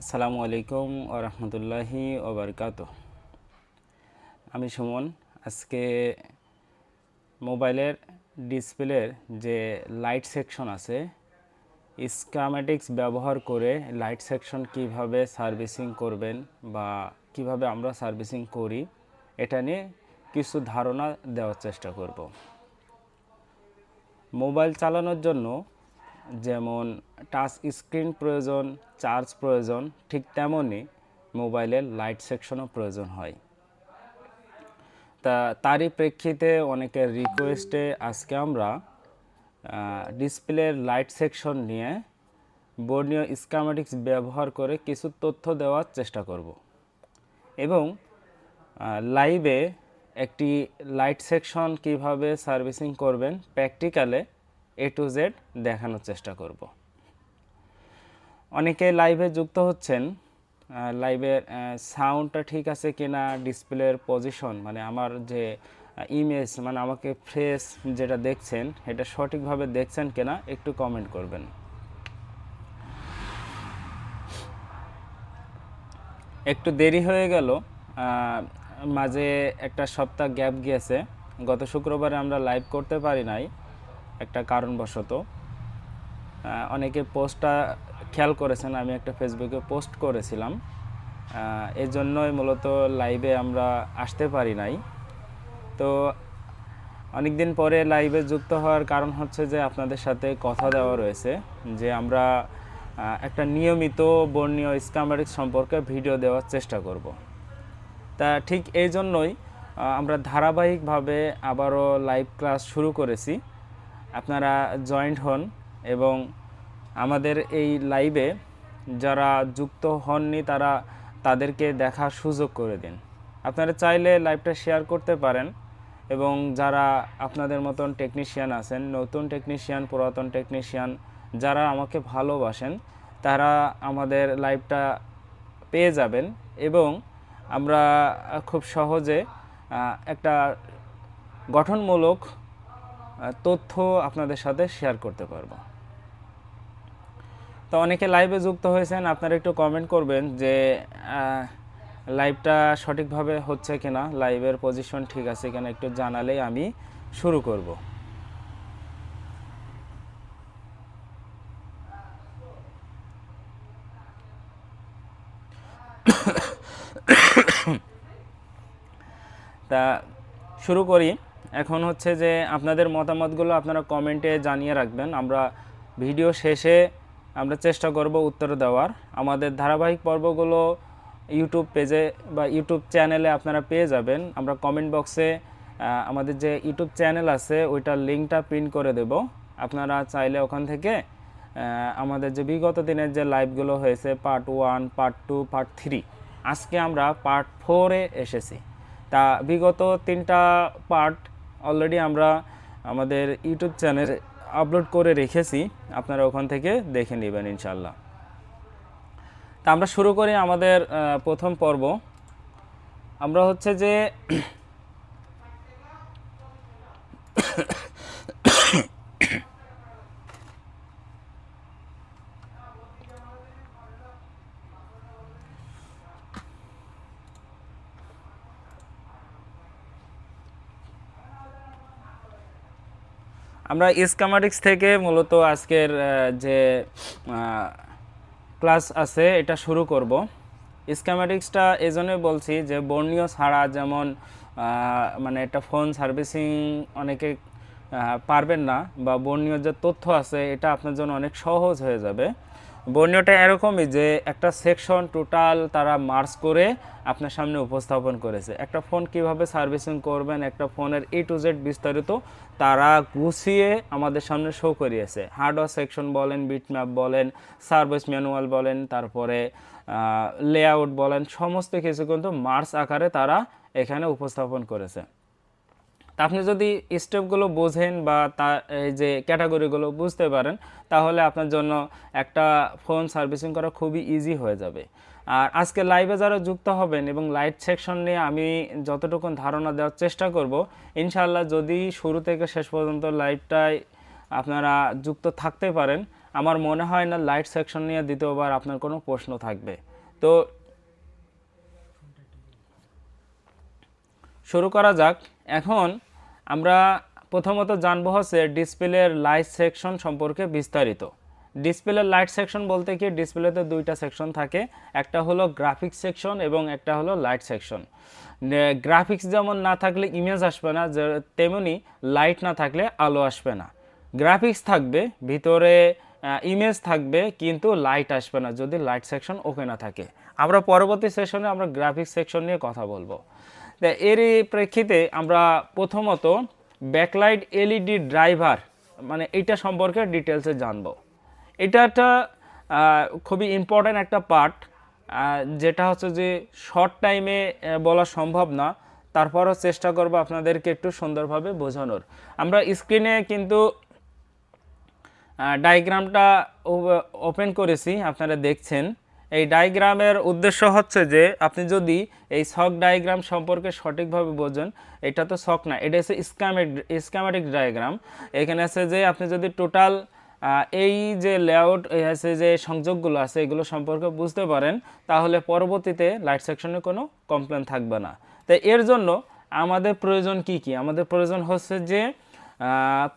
আসসালামু আলাইকুম ওয়া রাহমাতুল্লাহি ওয়া বারাকাতুহু। আমি সুমন। আজকে মোবাইলের ডিসপ্লের যে লাইট সেকশন আছে, স্কিমেটিক্স ব্যবহার করে লাইট সেকশন কিভাবে সার্ভিসিং করবেন বা কিভাবে আমরা সার্ভিসিং করি, এটা নিয়ে কিছু ধারণা দেওয়ার চেষ্টা করব। মোবাইল চালানোর জন্য যেমন টাচ স্ক্রিন প্রয়োজন, চার্জ প্রয়োজন, ঠিক তেমনই মোবাইলের লাইট সেকশনও প্রয়োজন হয়। তারই প্রেক্ষিতে অনেকের রিকোয়েস্টে আজকে আমরা ডিসপ্লের লাইট সেকশন নিয়ে বর্ণীয় স্কিমেটিক্স ব্যবহার করে কিছু তথ্য দেওয়ার চেষ্টা করব এবং লাইভে একটি লাইট সেকশন কিভাবে সার্ভিসিং করবেন প্র্যাকটিক্যালে A to Z দেখানোর চেষ্টা করব। অনেকে লাইভে যুক্ত হচ্ছেন, লাইভের সাউন্ডটা ঠিক আছে কিনা, ডিসপ্লের পজিশন মানে আমার যে ইমেজ মানে আমাকে ফ্রেশ যেটা দেখছেন এটা সঠিকভাবে দেখছেন কিনা একটু কমেন্ট করবেন। একটু দেরি হয়ে গেল, মাঝে একটা সপ্তাহ গ্যাপ গিয়েছে। গত শুক্রবারে আমরা লাইভ করতে পারি নাই একটা কারণবশত। অনেকে পোস্টটা খেয়াল করেছেন, আমি একটা ফেসবুকে পোস্ট করেছিলাম, এই জন্যই মূলত লাইভে আমরা আসতে পারি নাই। তো অনেক দিন পরে লাইভে যুক্ত হওয়ার কারণ হচ্ছে যে আপনাদের সাথে কথা দেওয়া রয়েছে যে আমরা একটা নিয়মিত বর্ণীয় স্কিমেটিক্স সম্পর্কে ভিডিও দেওয়ার চেষ্টা করব। তা ঠিক এই জন্যই আমরা ধারাবাহিকভাবে আবারও লাইভ ক্লাস শুরু করেছি। আপনারা জয়েন্ট হন এবং আমাদের এই লাইভে যারা যুক্ত হননি তাদেরকে দেখার সুযোগ করে দিন। আপনারা চাইলে লাইভটা শেয়ার করতে পারেন এবং যারা আপনাদের মতন টেকনিশিয়ান আছেন, নতুন টেকনিশিয়ান, পুরাতন টেকনিশিয়ান, যারা আমাকে ভালোবাসেন তারা আমাদের লাইভটা পেয়ে যাবেন এবং আমরা খুব সহজে একটা গঠনমূলক তথ্য আপনাদের সাথে শেয়ার করতে পারবো। তো অনেকে লাইভে যুক্ত হয়েছেন, আপনারা একটু কমেন্ট করবেন যে লাইভটা সঠিকভাবে হচ্ছে কিনা, লাইভের পজিশন ঠিক আছে কিনা একটু জানালেই আমি শুরু করব। তা শুরু করি। এখন হচ্ছে যে আপনাদের মতামতগুলো আপনারা কমেন্টে জানিয়ে রাখবেন। আমরা ভিডিও শেষে আমরা চেষ্টা করব উত্তর দেওয়ার। আমাদের ধারাবাহিক পর্বগুলো ইউটিউব পেজে বা ইউটিউব চ্যানেলে আপনারা পেয়ে যাবেন। আমরা কমেন্ট বক্সে আমাদের যে ইউটিউব চ্যানেল আছে ওইটার লিঙ্কটা প্রিন্ট করে দেব। আপনারা চাইলে ওখান থেকে আমাদের যে বিগত দিনের যে লাইভগুলো হয়েছে পার্ট 1, পার্ট 2, পার্ট 3, আজকে আমরা পার্ট 4-এ এসেছি। তা বিগত 3টা পার্ট অলরেডি আমরা আমাদের ইউটিউব চ্যানেলে আপলোড করে রেখেছি, আপনারা ওখান থেকে দেখে নেবেন ইনশাল্লাহ। তা আমরা শুরু করি আমাদের প্রথম পর্ব। আমরা হচ্ছে যে আমরা স্কিমেটিক্স থেকে মূলত আজকের যে ক্লাস আছে এটা শুরু করব। স্কিমেটিক্সটা এই জন্যই বলছি যে বর্ণীয় ছাড়া যেমন মানে একটা ফোন সার্ভিসিং অনেকে পারবেন না, বা বর্ণীয় যে তথ্য আছে এটা আপনার জন্য অনেক সহজ হয়ে যাবে। বর্ণীয়টা এরকমই যে একটা সেকশন টোটাল তারা মার্জ করে আপনার সামনে উপস্থাপন করেছে। একটা ফোন কিভাবে সার্ভিসিং করবেন, একটা ফোনের A to Z বিস্তারিত তারা গুছিয়ে আমাদের সামনে শো করিয়েছে। হার্ডওয়্যার সেকশন বলেন, বিটম্যাপ বলেন, সার্ভিস ম্যানুয়াল বলেন, তারপরে লেআউট বলেন, সমস্ত কিছু কিন্তু মার্জ আকারে তারা এখানে উপস্থাপন করেছে। তা আপনি যদি স্টেপগুলো বোঝেন বা এই যে ক্যাটাগরিগুলো বুঝতে পারেন তাহলে আপনার জন্য একটা ফোন সার্ভিসিং করা খুবই ইজি হয়ে যাবে। আর আজকে লাইভে যারা যুক্ত হবেন এবং লাইট সেকশন নিয়ে আমি যতটুকু ধারণা দেওয়ার চেষ্টা করব, ইনশাআল্লাহ যদি শুরু থেকে শেষ পর্যন্ত লাইভটায় আপনারা যুক্ত থাকতে পারেন, আমার মনে হয় না লাইট সেকশন নিয়ে দ্বিতীয়বার আপনার কোনো প্রশ্ন থাকবে। তো শুরু করা যাক। এখন আমরা প্রথমত জানবো হচ্ছে ডিসপ্লের লাইট সেকশন সম্পর্কে বিস্তারিত। ডিসপ্লের লাইট সেকশন বলতে কি, ডিসপ্লেতে দুইটা সেকশন থাকে, একটা হলো গ্রাফিক্স সেকশন এবং একটা হলো লাইট সেকশন। গ্রাফিক্স যেমন না থাকলে ইমেজ আসবে না, তেমনি লাইট না থাকলে আলো আসবে না। গ্রাফিক্স থাকবে, ভিতরে ইমেজ থাকবে, কিন্তু লাইট আসবে না যদি লাইট সেকশন ওকে না থাকে। আমরা পরবর্তী সেশনে আমরা গ্রাফিক্স সেকশন নিয়ে কথা বলবো। এরই প্রেক্ষিতে আমরা প্রথমত ব্যাকলাইট এলইডি ড্রাইভার মানে এইটা সম্পর্কে ডিটেলসে জানবো। এটা একটা খুবই ইম্পর্ট্যান্ট একটা পার্ট, যেটা হচ্ছে যে শর্ট টাইমে বলা সম্ভব না, তারপরও চেষ্টা করবো আপনাদেরকে একটু সুন্দরভাবে বোঝানোর। আমরা স্ক্রিনে কিন্তু ডায়াগ্রামটা ওপেন করেছি, আপনারা দেখছেন। এই ডায়াগ্রামের উদ্দেশ্য হচ্ছে যে আপনি যদি এই ছক ডায়াগ্রাম সম্পর্কে সঠিকভাবে বোঝেন, এটা তো ছক না, এটা হচ্ছে স্কিম্যাটিক ডায়াগ্রাম। এখানে আছে যে আপনি যদি টোটাল এই যে লেআউট আছে যে সংযোগগুলো আছে এগুলো সম্পর্কে বুঝতে পারেন, তাহলে পরবর্তীতে লাইট সেকশনে কোনো কমপ্লেন থাকবে না। তাই এর জন্য আমাদের প্রয়োজন কি কি? আমাদের প্রয়োজন হচ্ছে যে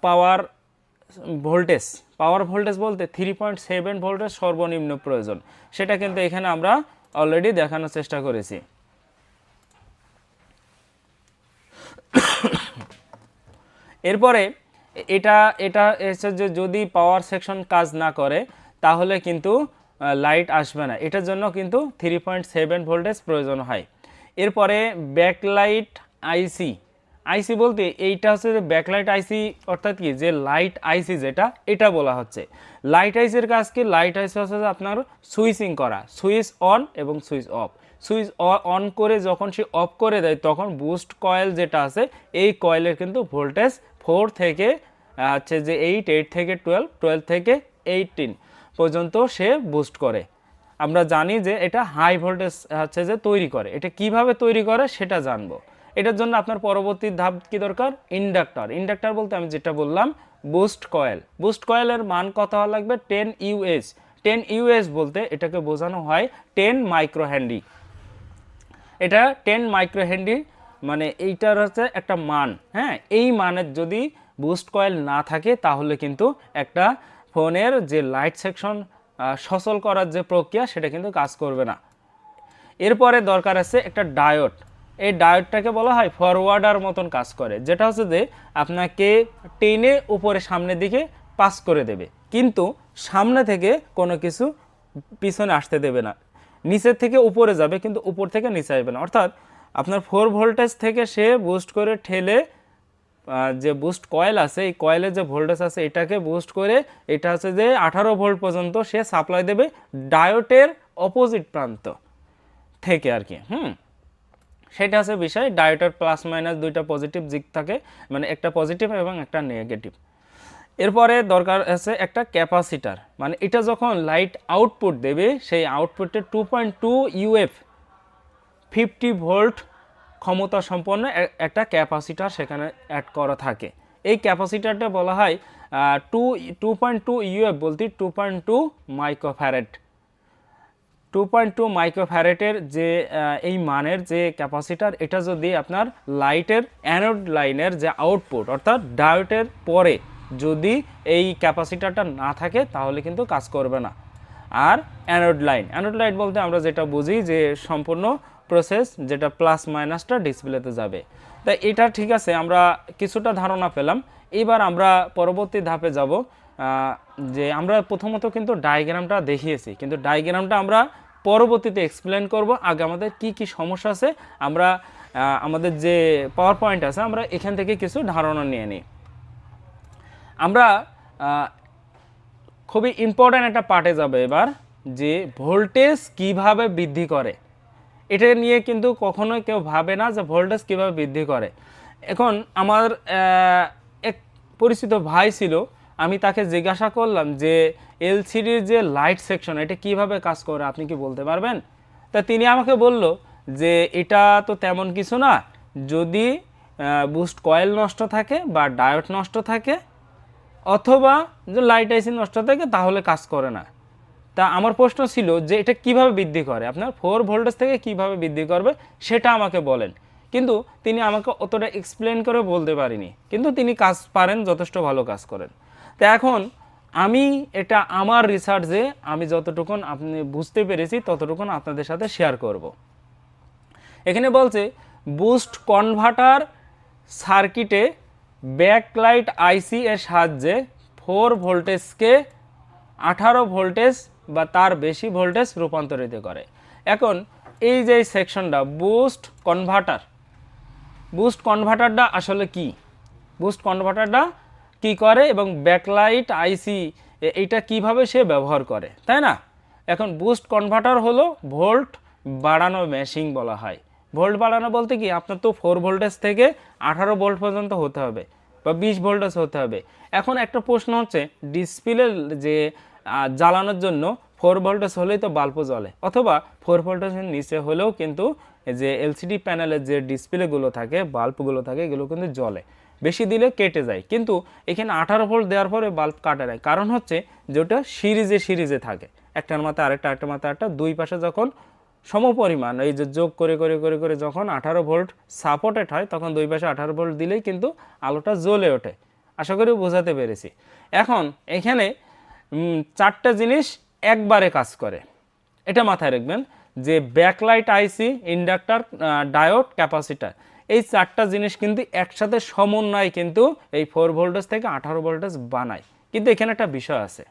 পাওয়ার ভোল্টেজ বলতে 3.7 ভোল্টেজ সর্বনিম্ন প্রয়োজন। সেটা কিন্তু এখানে আমরা অলরেডি দেখানোর চেষ্টা করেছি। এরপরে এটা এসে যে যদি পাওয়ার সেকশন কাজ না করে তাহলে কিন্তু লাইট আসবে না, এটার জন্য কিন্তু 3.7 ভোল্টেজ প্রয়োজন হয়। এরপরে ব্যাকলাইট আইসি বলতে এইটা হচ্ছে যে ব্যাকলাইট আইসি, অর্থাৎ কি যে লাইট আইসি যেটা, এটা বলা হচ্ছে। লাইট আইসির কাজ কি? লাইট আইসি হচ্ছে যে আপনার সুইচিং করা, সুইচ অন এবং সুইচ অফ। সুইচ অন করে যখন সে অফ করে দেয় তখন বুস্ট কয়েল যেটা আছে এই কয়েলের কিন্তু ভোল্টেজ 4 থেকে হচ্ছে যে 8 থেকে 12 থেকে 18 পর্যন্ত সে বুস্ট করে। আমরা জানি যে এটা হাই ভোল্টেজ হচ্ছে যে তৈরি করে। এটা কিভাবে তৈরি করে সেটা জানবো। এটার জন্য আপনার পরবর্তী ধাপ কি দরকার? ইন্ডাক্টর বলতে আমি যেটা বললাম বুস্ট কয়েলের মান কত হওয়া লাগবে? 10 ইউএস। 10 ইউএস বলতে এটাকে বোঝানো হয় 10 মাইক্রোহেনরি। এটা 10 মাইক্রোহেনরি মানে এইটার হচ্ছে একটা মান। হ্যাঁ, এই মানের যদি বুস্ট কয়েল না থাকে তাহলে কিন্তু একটা ফোনের যে লাইট সেকশন সচল করার যে প্রক্রিয়া সেটা কিন্তু কাজ করবে না। এরপরে দরকার আছে একটা ডায়োড। এই ডায়োডটাকে বলা হয় ফরওয়ার্ডার মতন কাজ করে, যেটা হচ্ছে যে আপনাকে টেনে উপরে সামনের দিকে পাস করে দেবে, কিন্তু সামনে থেকে কোনো কিছু পিছনে আসতে দেবে না। নিচের থেকে উপরে যাবে কিন্তু উপর থেকে নিচে আসবে না। অর্থাৎ আপনার 4 ভোল্টেজ থেকে সে বুস্ট করে ঠেলে যে বুস্ট কয়েল আছে এই কয়েলের যে ভোল্টেজ আছে এটাকে বুস্ট করে এটা হচ্ছে যে 18 ভোল্ট পর্যন্ত সে সাপ্লাই দেবে ডায়োডের অপোজিট প্রান্ত থেকে আর কি। সেটা হচ্ছে বিষয়। ডায়োডের প্লাস মাইনাস দুইটা পজিটিভ দিক থাকে, মানে একটা পজিটিভ এবং একটা নেগেটিভ। এরপরে দরকার আছে একটা ক্যাপাসিটার, মানে এটা যখন লাইট আউটপুট দেবে সেই আউটপুটে 2.2 ইউএফ 50 ভোল্ট ক্ষমতা সম্পন্ন একটা ক্যাপাসিটার সেখানে অ্যাড করা থাকে। এই ক্যাপাসিটারটা বলা হয় 2.2 ইউএফ বলতে 2.2 মাইক্রোফ্যারাড। 2.2 মাইক্রোফ্যারাডের যে এই মানের যে ক্যাপাসিটার, এটা যদি আপনার লাইটের অ্যানোড লাইনের যে আউটপুট অর্থাৎ ডায়োডের পরে যদি এই ক্যাপাসিটারটা না থাকে তাহলে কিন্তু কাজ করবে না। আর অ্যানোড লাইন বলতে আমরা যেটা বুঝি যে সম্পূর্ণ প্রসেস যেটা প্লাস মাইনাসটা ডিসপ্লেতে যাবে। তাই এটা ঠিক আছে, আমরা কিছুটা ধারণা পেলাম। এবার আমরা পরবর্তী ধাপে যাব, যে আমরা প্রথমত কিন্তু ডায়াগ্রামটা দেখিয়েছি, কিন্তু ডায়াগ্রামটা আমরা পরবর্তীতে এক্সপ্লেন করব। আগে আমাদের কি কি সমস্যা আছে আমরা আমাদের যে পাওয়ার পয়েন্ট আছে আমরা এখান থেকে কিছু ধারণা নিয়ে নিই। আমরা খুবই ইম্পর্ট্যান্ট একটা পার্টে যাবে এবার, যে ভোল্টেজ কিভাবে বৃদ্ধি করে। এটা নিয়ে কিন্তু কখনোই কেউ ভাবে না যে ভোল্টেজ কিভাবে বৃদ্ধি করে। এখন আমার এক পরিচিত ভাই ছিল, আমি তাকে জিজ্ঞাসা করলাম যে এলসিডির যে লাইট সেকশন এটা কিভাবে কাজ করে আপনি কি বলতে পারবেন? তা তিনি আমাকে বলল যে এটা তো তেমন কিছু না, যদি বুস্ট কয়েল নষ্ট থাকে বা ডায়োড নষ্ট থাকে অথবা যে লাইট আইসি নষ্ট থাকে তাহলে কাজ করে না। তা আমার প্রশ্ন ছিল যে এটা কিভাবে বৃদ্ধি করে, আপনার 4 ভোল্টেজ থেকে কিভাবে বৃদ্ধি করবে সেটা আমাকে বলেন। কিন্তু তিনি আমাকে অতটা এক্সপ্লেন করে বলতে পারেনি, কিন্তু তিনি কাজ পারেন, যথেষ্ট ভালো কাজ করেন। তো এখন আমি এটা আমার রিসার্চে আমি যতটুকুন আপনি বুঝতে পেরেছি ততটুকুন আপনাদের সাথে শেয়ার করব। এখানে বলছে বুস্ট কনভার্টার সার্কিটে ব্যাকলাইট আইসি এর সাহায্যে 4 ভোল্টেজকে 18 ভোল্টেজ বা তার বেশি ভোল্টেজ রূপান্তরিত করে। এখন এই যে সেকশনটা বুস্ট কনভার্টারটা আসলে কি, বুস্ট কনভার্টারটা কি করে এবং ব্যাকলাইট আইসি এইটা কিভাবে সে ব্যবহার করে, তাই না? এখন বুস্ট কনভার্টার হলো ভোল্ট বাড়ানো মেশিন বলা হয়। ভোল্ট বাড়ানো বলতে কি, আপনার তো 4 ভোল্টেজ থেকে 18 ভোল্ট পর্যন্ত হতে হবে বা 20 ভোল্টেজ হতে হবে। এখন একটা প্রশ্ন হচ্ছে, ডিসপ্লে যে জ্বালানোর জন্য 4 ভোল্টেজ হলেই তো বাল্বও জ্বলে, অথবা 4 ভোল্টেজের নিচে হলেও কিন্তু যে এলসিডি প্যানেলের যে ডিসপ্লেগুলো থাকে, বাল্বগুলো থাকে, এগুলো কিন্তু জ্বলে, বেশি দিলে কেটে যায়। কিন্তু এখানে 18 ভোল্ট দেওয়ার পরে বাল্ব কাটে না, কারণ হচ্ছে যে ওটা সিরিজে থাকে, একটার মাথায় আরেকটা, আরেকটার মাথায় আরেকটা, দুই পাশে যখন সমপরিমাণ এই যে যোগ করে করে করে করে যখন 18 ভোল্ট সাপোর্টেড হয়, তখন দুই পাশে 18 ভোল্ট দিলেই কিন্তু আলোটা জ্বলে ওঠে। আশা করি বোঝাতে পেরেছি। এখন এখানে 4টা জিনিস একবারে কাজ করে, এটা মাথায় রাখবেন যে ব্যাকলাইট আইসি, ইন্ডাক্টর, ডায়োড, ক্যাপাসিটার, এই 4টা জিনিস কিন্তু একসাথে সমন্বয় কিন্তু এই 4 ভোল্টেজ থেকে 18 ভোল্টেজ বানায়। কিন্তু এখানে একটা বিষয় আছে,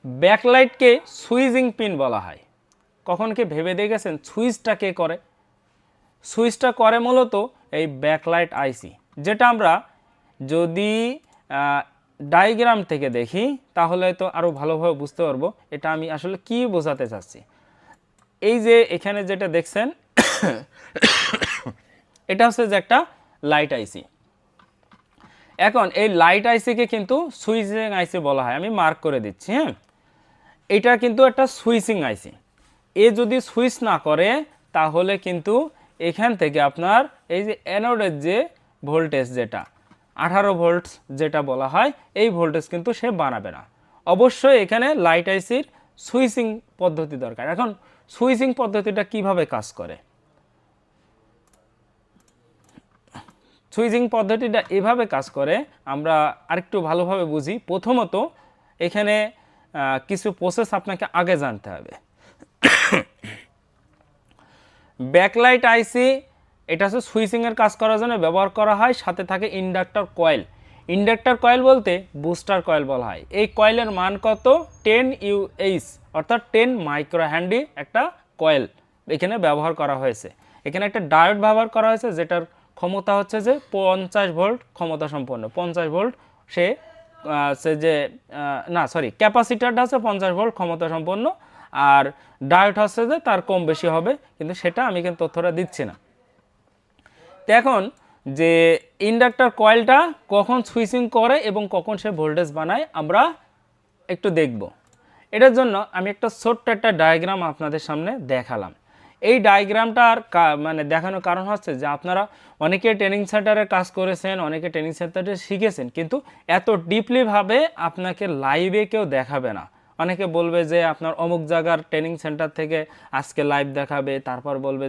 ব্যাকলাইটকে সুইচিং পিন বলা হয়। কখন কি ভেবে দেখেছেন সুইচটা কে করে? সুইচটা করে মূলত এই ব্যাকলাইট আইসি, যেটা আমরা যদি ডায়াগ্রাম থেকে দেখি তাহলে তো আরও ভালোভাবে বুঝতে পারবো এটা আমি আসলে কি বোঝাতে চাচ্ছি। এই যে এখানে যেটা দেখছেন এটা হচ্ছে যে একটা লাইট আইসি। এখন এই লাইট আইসিকে কিন্তু সুইচিং আইসি বলা হয়, আমি মার্ক করে দিচ্ছি। হ্যাঁ, এটা কিন্তু একটা সুইচিং আইসি। এ যদি সুইচ না করে তাহলে কিন্তু এখান থেকে আপনার এই যে অ্যানোডের যে ভোল্টেজ, যেটা 18 ভোল্ট যেটা বলা হয়, এই ভোল্টেজ কিন্তু সে বানাবে না। অবশ্যই এখানে লাইট আইসির সুইচিং পদ্ধতি দরকার। এখন সুইচিং পদ্ধতিটা কিভাবে কাজ করে? সুইচিং পদ্ধতিটা এভাবে কাজ করে, আমরা আরেকটু ভালোভাবে বুঝি। প্রথমত এখানে কিছু প্রসেস আপনাকে আগে জানতে হবে। ব্যাকলাইট আইসি এটা হচ্ছে সুইচিংয়ের কাজ করার জন্য ব্যবহার করা হয়, সাথে থাকে ইন্ডাক্টর কয়েল। ইন্ডাক্টর কয়েল বলতে বুস্টার কয়েল বলা হয়। এই কয়েলের মান কত? 10 ইউএইচ অর্থাৎ 10 মাইক্রো হ্যান্ডি একটা কয়েল এখানে ব্যবহার করা হয়েছে। এখানে একটা ডায়োড ব্যবহার করা হয়েছে, যেটার ক্ষমতা হচ্ছে যে 50 ভোল্ট ক্ষমতা সম্পন্ন। 50 ভোল্ট সে যে ক্যাপাসিটারটা হচ্ছে 50 ভোল্ট ক্ষমতা সম্পন্ন, আর ডায়োড হচ্ছে যে তার কম বেশি হবে, কিন্তু সেটা আমি কিন্তু তথ্যটা দিচ্ছি না। তো এখন যে ইন্ডাক্টর কয়েলটা কখন সুইচিং করে এবং কখন সে ভোল্টেজ বানায় আমরা একটু দেখব। এটার জন্য আমি একটা ছোট্ট একটা ডায়াগ্রাম আপনাদের সামনে দেখালাম। এই ডায়াগ্রামটার মানে দেখানোর কারণ হচ্ছে যে আপনারা অনেকে ট্রেনিং সেন্টারে কাজ করেছেন, অনেকে ট্রেনিং সেন্টারে শিখেছেন, কিন্তু এত ডিপলিভাবে আপনাকে লাইভে কেউ দেখাবে না। অনেকে বলবে যে আপনার অমুক জায়গার ট্রেনিং সেন্টার থেকে আজকে লাইভ দেখাবে, তারপর বলবে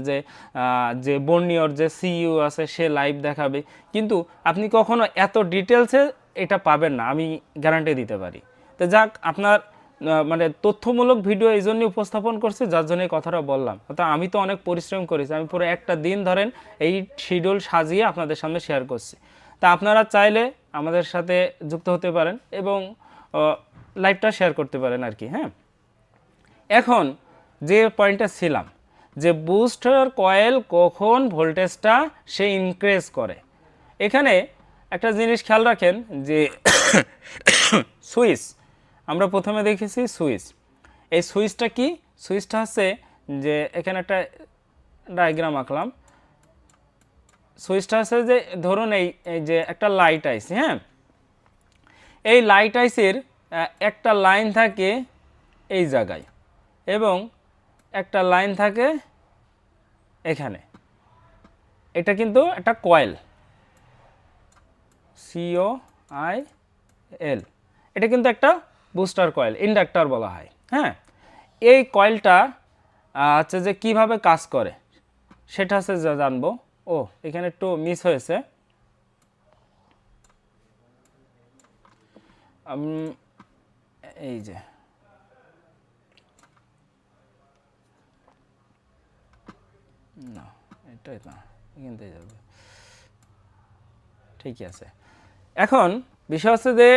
যে বর্নিয়র যে সিইও আছে সে লাইভ দেখাবে, কিন্তু আপনি কখনো এত ডিটেলসে এটা পাবেন না, আমি গ্যারান্টি দিতে পারি। তো যাক, আপনার মানে তথ্যমূলক ভিডিও এই জন্যই উপস্থাপন করছি যার জন্য এই কথাটা বললাম। অর্থাৎ আমি তো অনেক পরিশ্রম করেছি, আমি পুরো একটা দিন ধরেন এই শিডিউল সাজিয়ে আপনাদের সামনে শেয়ার করছি। তা আপনারা চাইলে আমাদের সাথে যুক্ত হতে পারেন এবং লাইভটা শেয়ার করতে পারেন আর কি। হ্যাঁ, এখন যে পয়েন্টটা ছিলাম যে বুস্টার কয়েল কখন ভোল্টেজটা সে ইনক্রিজ করে, এখানে একটা জিনিস খেয়াল রাখেন যে সুইচ আমরা প্রথমে দেখেছি সুইচ। এই সুইচটা কি? সুইচটা হচ্ছে যে এখানে একটা ডায়াগ্রাম আঁকলাম। সুইচটা হচ্ছে যে ধরুন এই যে একটা লাইট আইসি। হ্যাঁ, এই লাইট আইসির একটা লাইন থাকে এই জায়গায় এবং একটা লাইন থাকে এখানে। এটা কিন্তু একটা কয়েল, COIL, এটা কিন্তু একটা বুস্টার কয়েল, ইন্ডাক্টর বলা হয়। হ্যাঁ, এই কয়েলটা হচ্ছে যে কিভাবে কাজ করে সেটা হচ্ছে যা জানবো। ও এখানে একটু মিস হয়েছে, এই যে না, এটাই না, এখান থেকে যাবে, ঠিকই আছে। এখন বিষয় হচ্ছে যে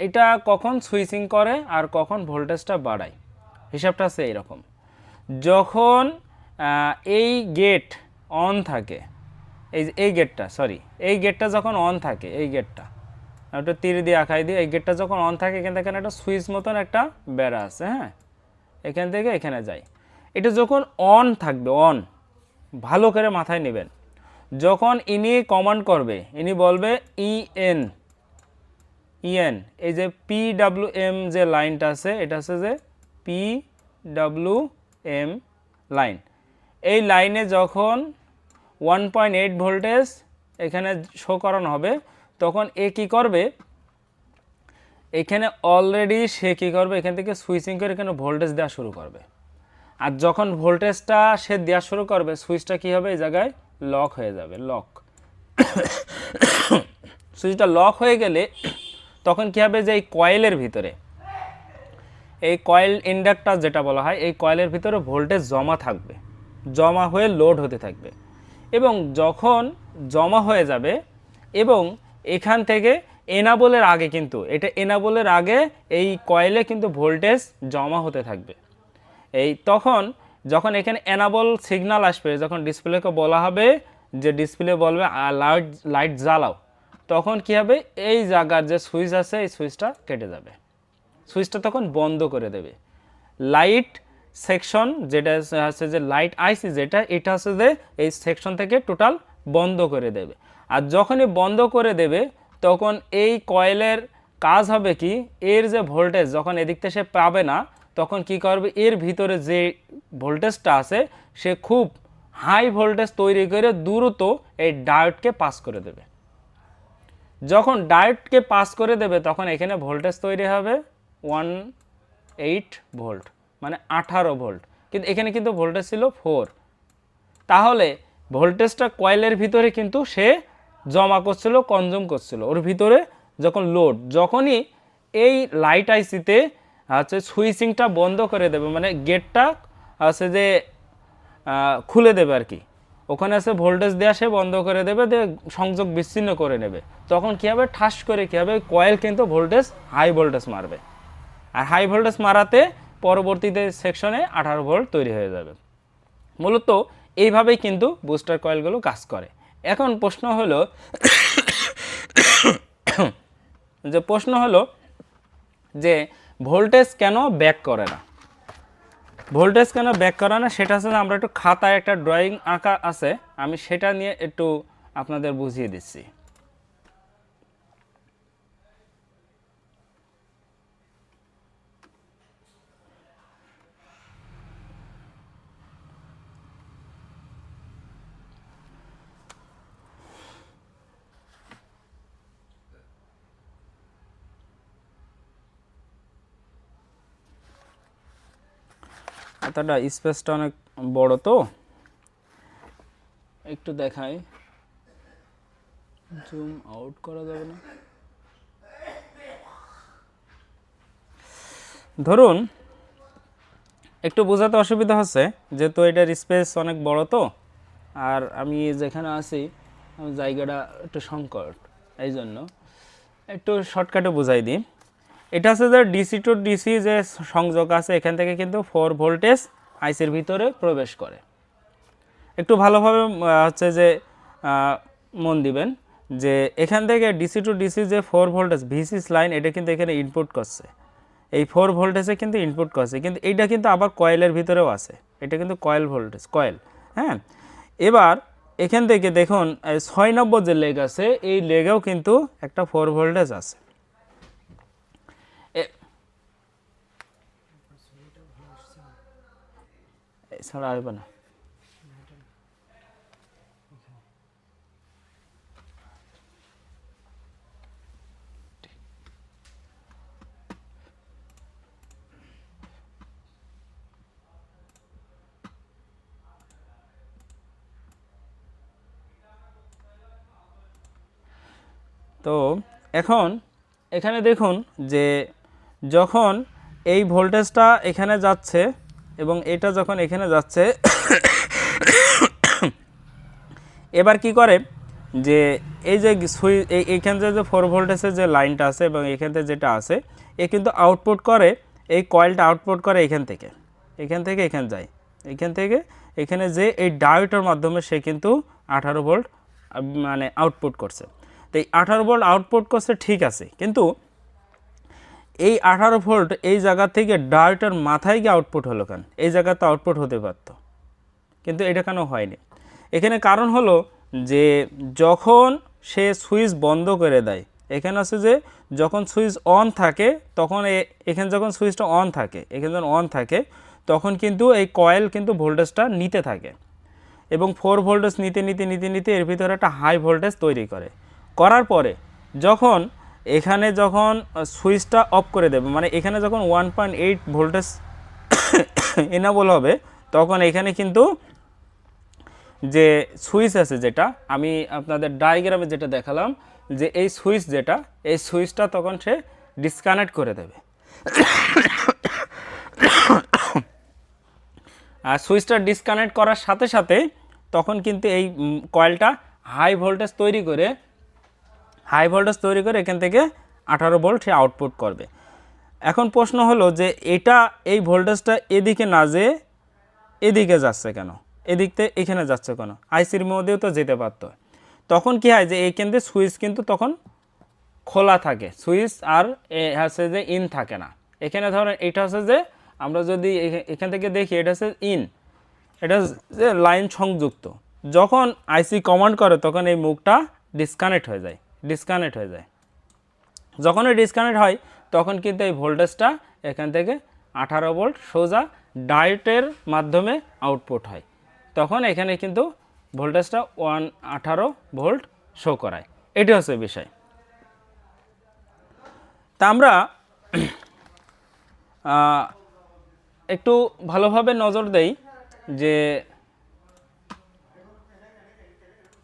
এটা কখন সুইচিং করে আর কখন ভোল্টেজটা বাড়ায়, হিসাবটা আছে এইরকম। যখন এই গেট অন থাকে, এই গেটটা, সরি, এই গেটটা যখন অন থাকে, এই গেটটা একটু তীর দিয়ে আঁকাই দিই, এই গেটটা যখন অন থাকে এখান থেকে একটা সুইচ মতন একটা বেড়া আছে, হ্যাঁ, এখান থেকে এখানে যায়। এটা যখন অন থাকবে, অন, ভালো করে মাথায় নেবেন, যখন ইনি কমান্ড করবে, ইনি বলবে ইএন, ইএন, এই যে পিডব্লিউএম যে লাইনটা আছে, এটা হচ্ছে যে পিডব্লিউএম লাইন, এই লাইনে যখন 1.8 ভোল্টেজ এখানে শো করানো হবে, তখন এ কী করবে, এখানে অলরেডি সে কী করবে, এখান থেকে সুইচিং করে এখানে ভোল্টেজ দেওয়া শুরু করবে। আর যখন ভোল্টেজটা সে দেওয়া শুরু করবে, সুইচটা কী হবে, এই জায়গায় লক হয়ে যাবে, লক। সুইচটা লক হয়ে গেলে তখন কী হবে, যে এই কয়েলের ভিতরে, এই কয়েল ইন্ডাক্টর যেটা বলা হয়, এই কয়েলের ভিতরে ভোল্টেজ জমা থাকবে, জমা হয়ে লোড হতে থাকবে। এবং যখন জমা হয়ে যাবে এবং এখান থেকে এনাবলের আগে, কিন্তু এটা এনাবলের আগে এই কয়েলে কিন্তু ভোল্টেজ জমা হতে থাকবে। এই তখন যখন এখানে এনাবল সিগন্যাল আসবে, যখন ডিসপ্লেকে বলা হবে যে ডিসপ্লে বলবে লাইট লাইট জ্বালাও, তখন কী হবে, এই জায়গার যে সুইচ আছে এই সুইচটা কেটে যাবে, সুইচটা তখন বন্ধ করে দেবে। লাইট সেকশন যেটা হচ্ছে যে লাইট আইসি যেটা, এটা হচ্ছে যে এই সেকশন থেকে টোটাল বন্ধ করে দেবে। আর যখনই বন্ধ করে দেবে তখন এই কয়েলের কাজ হবে কি, এর যে ভোল্টেজ যখন এদিক থেকে সে পাবে না, তখন কি করবে, এর ভিতরে যে ভোল্টেজটা আছে সে খুব হাই ভোল্টেজ তৈরি করে দ্রুত এই ডায়োডকে পাস করে দেবে। যখন ডায়োডকে পাস করে দেবে তখন এখানে ভোল্টেজ তৈরি হবে 18 ভোল্ট, মানে 18 ভোল্ট, কিন্তু এখানে কিন্তু ভোল্টেজ ছিল 4। তাহলে ভোল্টেজটা কয়েলের ভিতরে কিন্তু সে জমা করছিল, কনজিউম করছিল, ওর ভিতরে যখন লোড, যখনই এই লাইট আইসিতে হচ্ছে সুইচিংটা বন্ধ করে দেবে, মানে গেটটা আছে যে খুলে দেবে আর কি, ওখানে আছে ভোল্টেজ দেওয়া সে বন্ধ করে দেবে, দিয়ে সংযোগ বিচ্ছিন্ন করে নেবে, তখন কী হবে, ঠাস করে কী হবে, কয়েল কিন্তু ভোল্টেজ হাই ভোল্টেজ মারবে, আর হাই ভোল্টেজ মারাতে পরবর্তীতে সেকশনে 18 ভোল্ট তৈরি হয়ে যাবে। মূলত এইভাবেই কিন্তু বুস্টার কয়েলগুলো কাজ করে। এখন প্রশ্ন হলো যে ভোল্টেজ কেন ব্যাক করে না, ভোল্টেজ কেন ব্যাক করে না, সেটা হচ্ছে আমরা একটু খাতায় একটা ড্রয়িং আঁকা আছে, আমি সেটা নিয়ে একটু আপনাদের বুঝিয়ে দিচ্ছি। খাতাটা স্পেসটা অনেক বড়, তো একটু দেখাই, জুম আউট করা যাবে না। ধরুন একটু বোঝাতে অসুবিধা হচ্ছে, যেহেতু এটার স্পেস অনেক বড়, তো আর আমি যেখানে আছি জায়গাটা একটু সংকট, এই জন্য একটু শর্টকাটে বুঝাই দিই। এটা হচ্ছে যে ডিসি টু ডিসি যে সংযোগ আছে, এখান থেকে কিন্তু 4 ভোল্টেজ আইসির ভিতরে প্রবেশ করে। একটু ভালোভাবে হচ্ছে যে মন দিবেন যে এখান থেকে ডিসি টু ডিসি যে 4 ভোল্টেজ ভিসিস লাইন, এটা কিন্তু এখানে ইনপুট করছে, এই 4 ভোল্টেজে কিন্তু ইনপুট করছে, কিন্তু এইটা কিন্তু আবার কয়েলের ভিতরেও আছে, এটা কিন্তু কয়েল ভোল্টেজ, কয়েল। হ্যাঁ, এবার এখান থেকে দেখুন 6 নম্বর যে লেগ আছে, এই লেগেও কিন্তু একটা 4 ভোল্টেজ আছে। এছাড়া আসবে না, তো এখন এখানে দেখুন যে যখন এই ভোল্টেজটা এখানে যাচ্ছে এবং এটা যখন এখানে যাচ্ছে এবার কি করে যে এই যে সুইচ এইখান থেকে যে 4 ভোল্টেজের যে লাইনটা আছে এবং এখান থেকে যেটা আছে এ কিন্তু আউটপুট করে, এই কয়েলটা আউটপুট করে এখান থেকে এখানে যায়, এখান থেকে এখানে যে এই ডায়োডের মাধ্যমে সে কিন্তু 18 ভোল্ট মানে আউটপুট করছে। তো এই 18 ভোল্ট আউটপুট করছে ঠিক আছে, কিন্তু এই 18 ভোল্ট এই জায়গা থেকে ডায়োডের মাথায় গিয়ে আউটপুট হলো কেন? এই জায়গাতে আউটপুট হতে পারত, কিন্তু এটা কেন হয়নি? এখানে কারণ হলো যে যখন সে সুইচ বন্ধ করে দেয়, এখানে আছে যে যখন সুইচ অন থাকে তখন এখানে যখন সুইচটা অন থাকে, এখানে যখন অন থাকে তখন কিন্তু এই কয়েল কিন্তু ভোল্টেজটা নিতে থাকে এবং 4 ভোল্টেজ নিতে নিতে নিতে নিতে এর ভিতরে একটা হাই ভোল্টেজ তৈরি করে। করার পরে যখন এখানে যখন সুইচটা অফ করে দেবে, মানে এখানে যখন 1.8 ভোল্টেজ এনাবল হবে, তখন এখানে কিন্তু যে সুইচ আছে, যেটা আমি আপনাদের ডায়াগ্রামে যেটা দেখালাম, যে এই সুইচ যেটা, এই সুইচটা তখন সে ডিসকানেক্ট করে দেবে। আর সুইচটা ডিসকানেক্ট করার সাথে সাথে তখন কিন্তু এই কয়েলটা হাই ভোল্টেজ তৈরি করে এখান থেকে 18 ভোল্ট সে আউটপুট করবে। এখন প্রশ্ন হলো যে এটা এই ভোল্টেজটা এদিকে না যেয়ে এদিকে যাচ্ছে কেন, এদিক থেকে এখানে যাচ্ছে কেন? আইসির মধ্যেও তো যেতে পারতো। তখন কি হয় যে এই কেন্দ্রে সুইচ কিন্তু তখন খোলা থাকে, সুইচ আর হচ্ছে যে ইন থাকে না। এখানে ধরেন এটা হচ্ছে যে আমরা যদি এখান থেকে দেখি এটা হচ্ছে ইন, এটা যে লাইন সংযুক্ত। যখন আইসি কমান্ড করে তখন এই মুখটা ডিসকানেক্ট হয়ে যায়। যখন এই ডিসকানেক্ট হয় তখন কিন্তু এই ভোল্টেজটা এখান থেকে 18 ভোল্ট সোজা ডায়োডের মাধ্যমে আউটপুট হয়। তখন এখানে কিন্তু ভোল্টেজটা 18 ভোল্ট শো করায়। এটি হচ্ছে বিষয়। তা আমরা একটু ভালোভাবে নজর দেই যে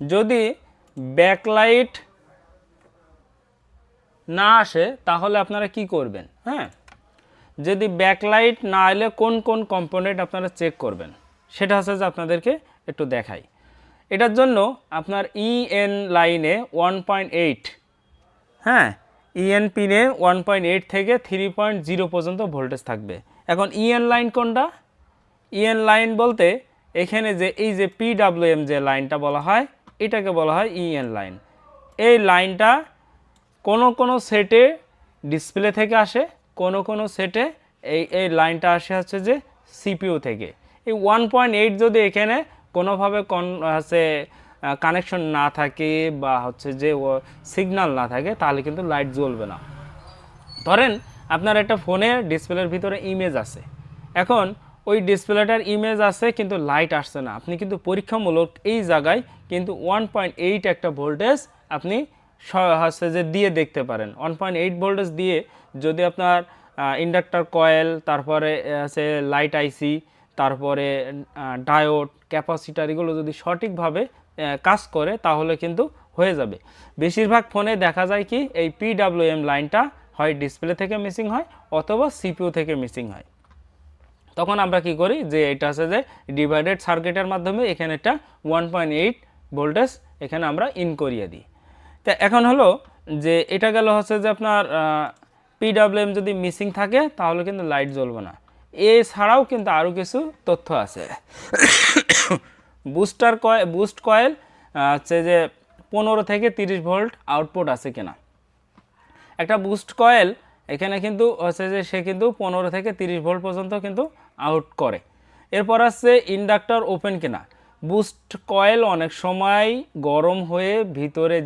যদি ব্যাকলাইট না আসে তাহলে আপনারা কি করবেন? হ্যাঁ, যদি ব্যাকলাইট না এলে কোন কোন কম্পোনেন্ট আপনারা চেক করবেন সেটা হচ্ছে যে আপনাদেরকে একটু দেখাই। এটার জন্য আপনার ইএন লাইনে 1.8, হ্যাঁ, ইএন পিনে 1.8 থেকে 3.0 পর্যন্ত ভোল্টেজ থাকবে। এখন ইএন লাইন কোনটা? ইএন লাইন বলতে এখানে যে এই যে পিডব্লিউএম যে লাইনটা বলা হয়, এটাকে বলা হয় ইএন লাইন। এই লাইনটা কোনো সেটে ডিসপ্লে থেকে আসে, কোনো সেটে এই লাইনটা আসে হচ্ছে যে সিপিইউ থেকে। এই 1.8 যদি এখানে কোনোভাবে হচ্ছে কানেকশন না থাকে বা হচ্ছে যে সিগন্যাল না থাকে তাহলে কিন্তু লাইট জ্বলবে না। ধরেন আপনার একটা ফোনে ডিসপ্লের ভিতরে ইমেজ আছে, এখন ওই ডিসপ্লেটার ইমেজ আছে কিন্তু লাইট আসছে না, আপনি কিন্তু পরীক্ষামূলক এই জায়গায় কিন্তু 1.8 একটা ভোল্টেজ আপনি হচ্ছে যে দিয়ে দেখতে পারেন। 1.8 ভোল্টেজ দিয়ে যদি আপনার ইন্ডাক্টর কয়েল, তারপরে আছে লাইট আইসি, তারপরে ডায়োড, ক্যাপাসিটার, এগুলো যদি সঠিকভাবে কাজ করে তাহলে কিন্তু হয়ে যাবে। বেশিরভাগ ফোনে দেখা যায় কি এই পিডব্লিউএম লাইনটা হয় ডিসপ্লে থেকে মিসিং হয় অথবা সিপিইউ থেকে মিসিং হয়। তখন আমরা কি করি যে এটা আছে যে ডিভাইডেড সার্কিটের মাধ্যমে এখানে একটা 1.8 ভোল্টেজ এখানে আমরা ইন করিয়ে দিই। তা এখন হলো যে এটা গেল হচ্ছে যে আপনার পিডব্লিউএম যদি মিসিং থাকে তাহলে কিন্তু লাইট জ্বলবে না। এছাড়াও কিন্তু আরও কিছু তথ্য আছে। বুস্ট কয়েল হচ্ছে যে 15 থেকে 30 ভোল্ট আউটপুট আছে কিনা। একটা বুস্ট কয়েল এখানে কিন্তু হচ্ছে যে সে কিন্তু 15 থেকে 30 ভোল্ট পর্যন্ত কিন্তু আউট করে। এরপর আসছে ইন্ডাক্টর ওপেন কিনা। বুস্ট কয়েল অনেক সময় গরম হয়ে ভিতরে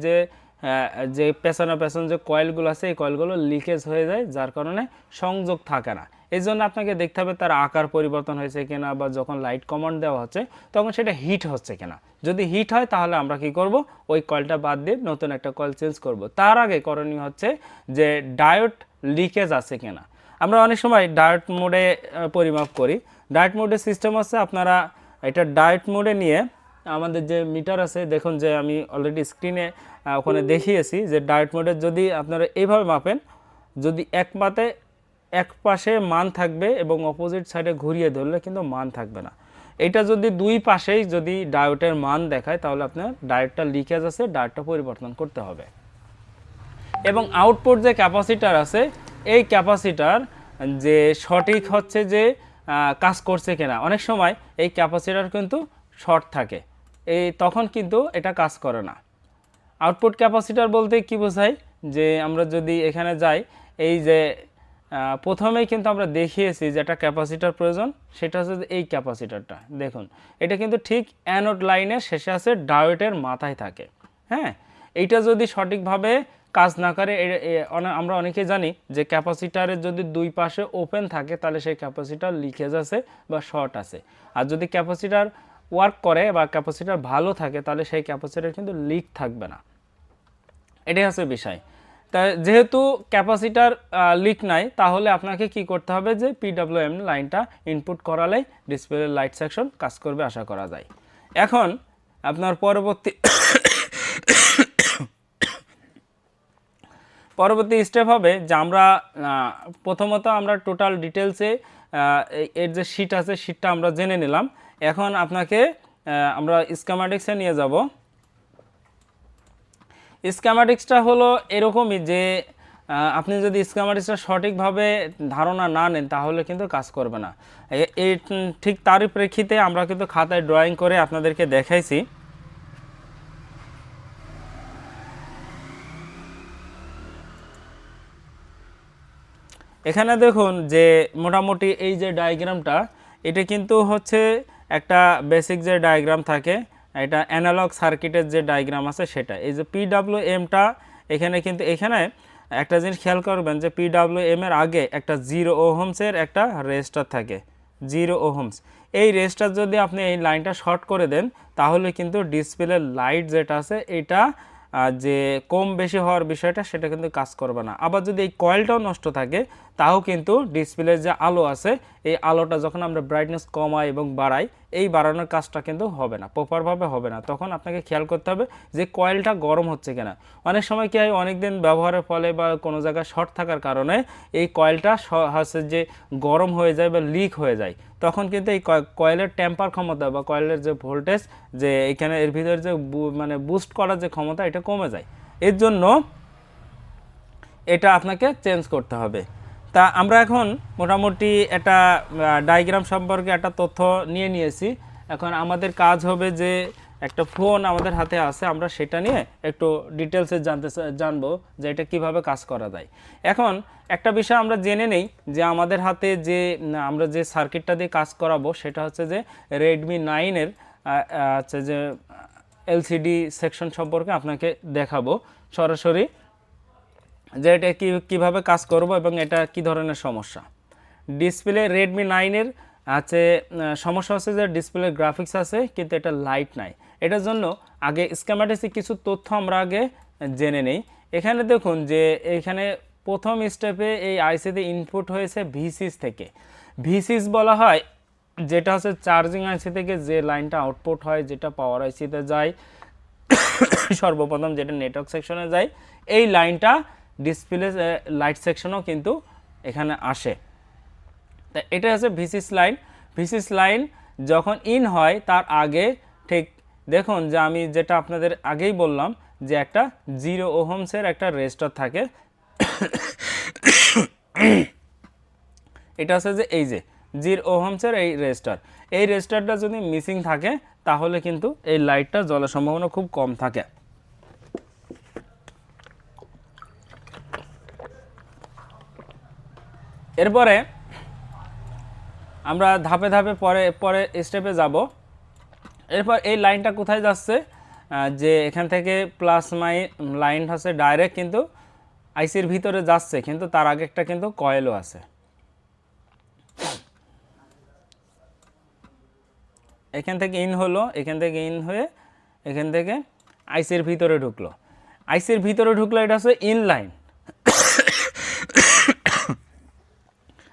যে পেছন যে কয়েলগুলো আছে এই কয়েলগুলো লিকেজ হয়ে যায়, যার কারণে সংযোগ থাকে না। এই জন্য আপনাকে দেখতে হবে তার আকার পরিবর্তন হয়েছে কিনা, বা যখন লাইট কমান্ড দেওয়া হচ্ছে তখন সেটা হিট হচ্ছে কিনা। যদি হিট হয় তাহলে আমরা কি করব, ওই কয়েলটা বাদ দিয়ে নতুন একটা কয়েল চেঞ্জ করব। তার আগে করণীয় হচ্ছে যে ডায়োড লিকেজ আছে কিনা। আমরা অনেক সময় ডায়োড মোডে পরিমাপ করি। ডায়োড মোডের সিস্টেম আছে, আপনারা এটা ডায়োড মোডে নিয়ে আমাদের যে মিটার আছে, দেখুন যে আমি অলরেডি স্ক্রিনে ওখানে দেখিয়েছি যে ডায়োড মোডের যদি আপনারা এইভাবে মাপেন, যদি এক পাশে মান থাকবে এবং অপোজিট সাইডে ঘুরিয়ে ধরলে কিন্তু মান থাকবে না। এটা যদি দুই পাশেই যদি ডায়োডের মান দেখায় তাহলে আপনার ডায়োডটা লিকেজ আছে, ডায়োডটা পরিবর্তন করতে হবে। এবং আউটপুট যে ক্যাপাসিটার আছে, এই ক্যাপাসিটার যে সঠিক হচ্ছে যে কাজ করছে কিনা, অনেক সময় এই ক্যাপাসিটার কিন্তু শর্ট থাকে, তখন কিন্তু এটা কাজ করে না। আউটপুট ক্যাপাসিটার বলতে কি বোঝায়, যে আমরা যদি এখানে যাই, এই যে প্রথমেই কিন্তু আমরা দেখিয়েছি যে একটা ক্যাপাসিটার প্রয়োজন, সেটা হচ্ছে এই ক্যাপাসিটারটা। দেখুন এটা কিন্তু ঠিক অ্যানোড লাইনের শেষে আছে, ডায়োডের মাথায় থাকে। হ্যাঁ, এইটা যদি সঠিকভাবে কাজ না করে, আমরা অনেকেই জানি যে ক্যাপাসিটারের যদি দুই পাশে ওপেন থাকে তাহলে সেই ক্যাপাসিটার লিকেজ আছে বা শর্ট আছে। আর যদি ক্যাপাসিটার ওয়ার্ক করে বা ক্যাপাসিটার ভালো থাকে তাহলে সেই ক্যাপাসিটার কিন্তু লিক থাকবে না। এটাই হচ্ছে বিষয়। তা যেহেতু ক্যাপাসিটার লিক নাই, তাহলে আপনাকে কি করতে হবে, যে পিডব্লিউএম লাইনটা ইনপুট করালে ডিসপ্লে লাইট সেকশন কাজ করবে আশা করা যায়। এখন আপনার পরবর্তী স্টেপ হবে যে আমরা প্রথমত আমরা টোটাল ডিটেলসে এর যে শিট আছে শিটটা আমরা জেনে নিলাম। এখন আপনাকে আমরা স্কিম্যাটিক্সে নিয়ে যাব। স্কিম্যাটিক্সটা হলো এরকমই যে আপনি যদি স্কিম্যাটিক্সটা সঠিকভাবে ধারণা না নেন তাহলে কিন্তু কাজ করবে না। এই ঠিক তারই প্রেক্ষিতে আমরা কিন্তু খাতায় ড্রয়িং করে আপনাদেরকে দেখাইছি। এখানে দেখুন যে মোটামুটি এই যে ডায়াগ্রামটা, এটা কিন্তু হচ্ছে একটা বেসিক যে ডায়াগ্রাম থাকে, এটা অ্যানালগ সার্কিটের যে ডায়াগ্রাম আছে সেটা। এই যে পিডব্লিউএমটা এখানে কিন্তু এখানে একটা জিনিস খেয়াল করবেন যে পিডব্লিউএম এর আগে একটা 0 ওহমসের একটা রেজিস্টার থাকে, 0 ওহমস। এই রেজিস্টার যদি আপনি এই লাইনটা শর্ট করে দেন তাহলে কিন্তু ডিসপ্লে লাইট যেটা আছে এটা যে কম বেশি হওয়ার বিষয়টা সেটা কিন্তু কাজ করবে না। আবার যদি এই কয়েলটাও নষ্ট থাকে তাও কিন্তু ডিসপ্লের যে আলো আছে এই আলোটা যখন আমরা ব্রাইটনেস কমাই এবং বাড়াই, এই বাড়ানোর কাজটা কিন্তু হবে না, প্রপারভাবে হবে না। তখন আপনাকে খেয়াল করতে হবে যে কয়েলটা গরম হচ্ছে কিনা। অনেক সময় কি হয়, অনেক দিন ব্যবহারের ফলে বা কোনো জায়গায় শর্ট থাকার কারণে এই কয়েলটা হচ্ছে যে গরম হয়ে যায় বা লিক হয়ে যায়। তখন কিন্তু এই কয়েলের টেম্পার ক্ষমতা বা কয়েলের যে ভোল্টেজ, যে এখানে এর ভিতরে যে মানে বুস্ট করার যে ক্ষমতা, এটা কমে যায়। এর জন্য এটা আপনাকে চেঞ্জ করতে হবে। তা আমরা এখন মোটামুটি একটা ডায়াগ্রাম সম্পর্কে একটা তথ্য নিয়েছি। এখন আমাদের কাজ হবে যে একটা ফোন আমাদের হাতে আছে, আমরা সেটা নিয়ে একটু ডিটেলসে জানবো যে এটা কিভাবে কাজ করা যায়। এখন একটা বিষয় আমরা জেনে নেই যে আমাদের হাতে যে আমরা যে সার্কিটটা দিয়ে কাজ করাবো সেটা হচ্ছে যে রেডমি 9-এর হচ্ছে যে এলসিডি সেকশন সম্পর্কে আপনাকে দেখাবো সরাসরি, যে এটা কীভাবে কাজ করব এবং এটা কি ধরনের সমস্যা। ডিসপ্লে রেডমি 9-এর আছে সমস্যা হচ্ছে যে ডিসপ্লে গ্রাফিক্স আছে কিন্তু এটা লাইট নাই। এটার জন্য আগে স্কিম্যাটিক্সে কিছু তথ্য আমরা আগে জেনে নেই। এখানে দেখুন যে এখানে প্রথম স্টেপে এই আইসিতে ইনপুট হয়েছে ভিসিস থেকে। ভিসিস বলা হয় যেটা হচ্ছে চার্জিং আইসি থেকে যে লাইনটা আউটপুট হয়, যেটা পাওয়ার আইসিতে যায় সর্বপ্রথম, যেটা নেটওয়ার্ক সেকশনে যায়, এই লাইনটা ডিসপ্লে লাইট সেকশনও কিন্তু এখানে আসে। তা এটা হচ্ছে ভিসিস লাইন। ভিসিস লাইন যখন ইন হয় তার আগে ঠিক দেখুন যে আমি যেটা আপনাদের আগেই বললাম যে একটা 0 ওহমসের একটা রেজিস্টার থাকে। এটা হচ্ছে যে এই যে 0 ওহমসের এই রেজিস্টারটা যদি মিসিং থাকে তাহলে কিন্তু এই লাইটটা জ্বলার সম্ভাবনা খুব কম থাকে। এরপরে আমরা ধাপে ধাপে পরে স্টেপে যাব। এরপর এই লাইনটা কোথায় যাচ্ছে, যে এখান থেকে প্লাস লাইন হচ্ছে ডাইরেক্ট কিন্তু আইসির ভিতরে যাচ্ছে, কিন্তু তার আগে একটা কিন্তু কয়েলও আছে। এখান থেকে ইন হলো, এখান থেকে ইন হয়ে এখান থেকে আইসির ভিতরে ঢুকলো। আইসির ভিতরে ঢুকলো, এটা হচ্ছে ইন লাইন।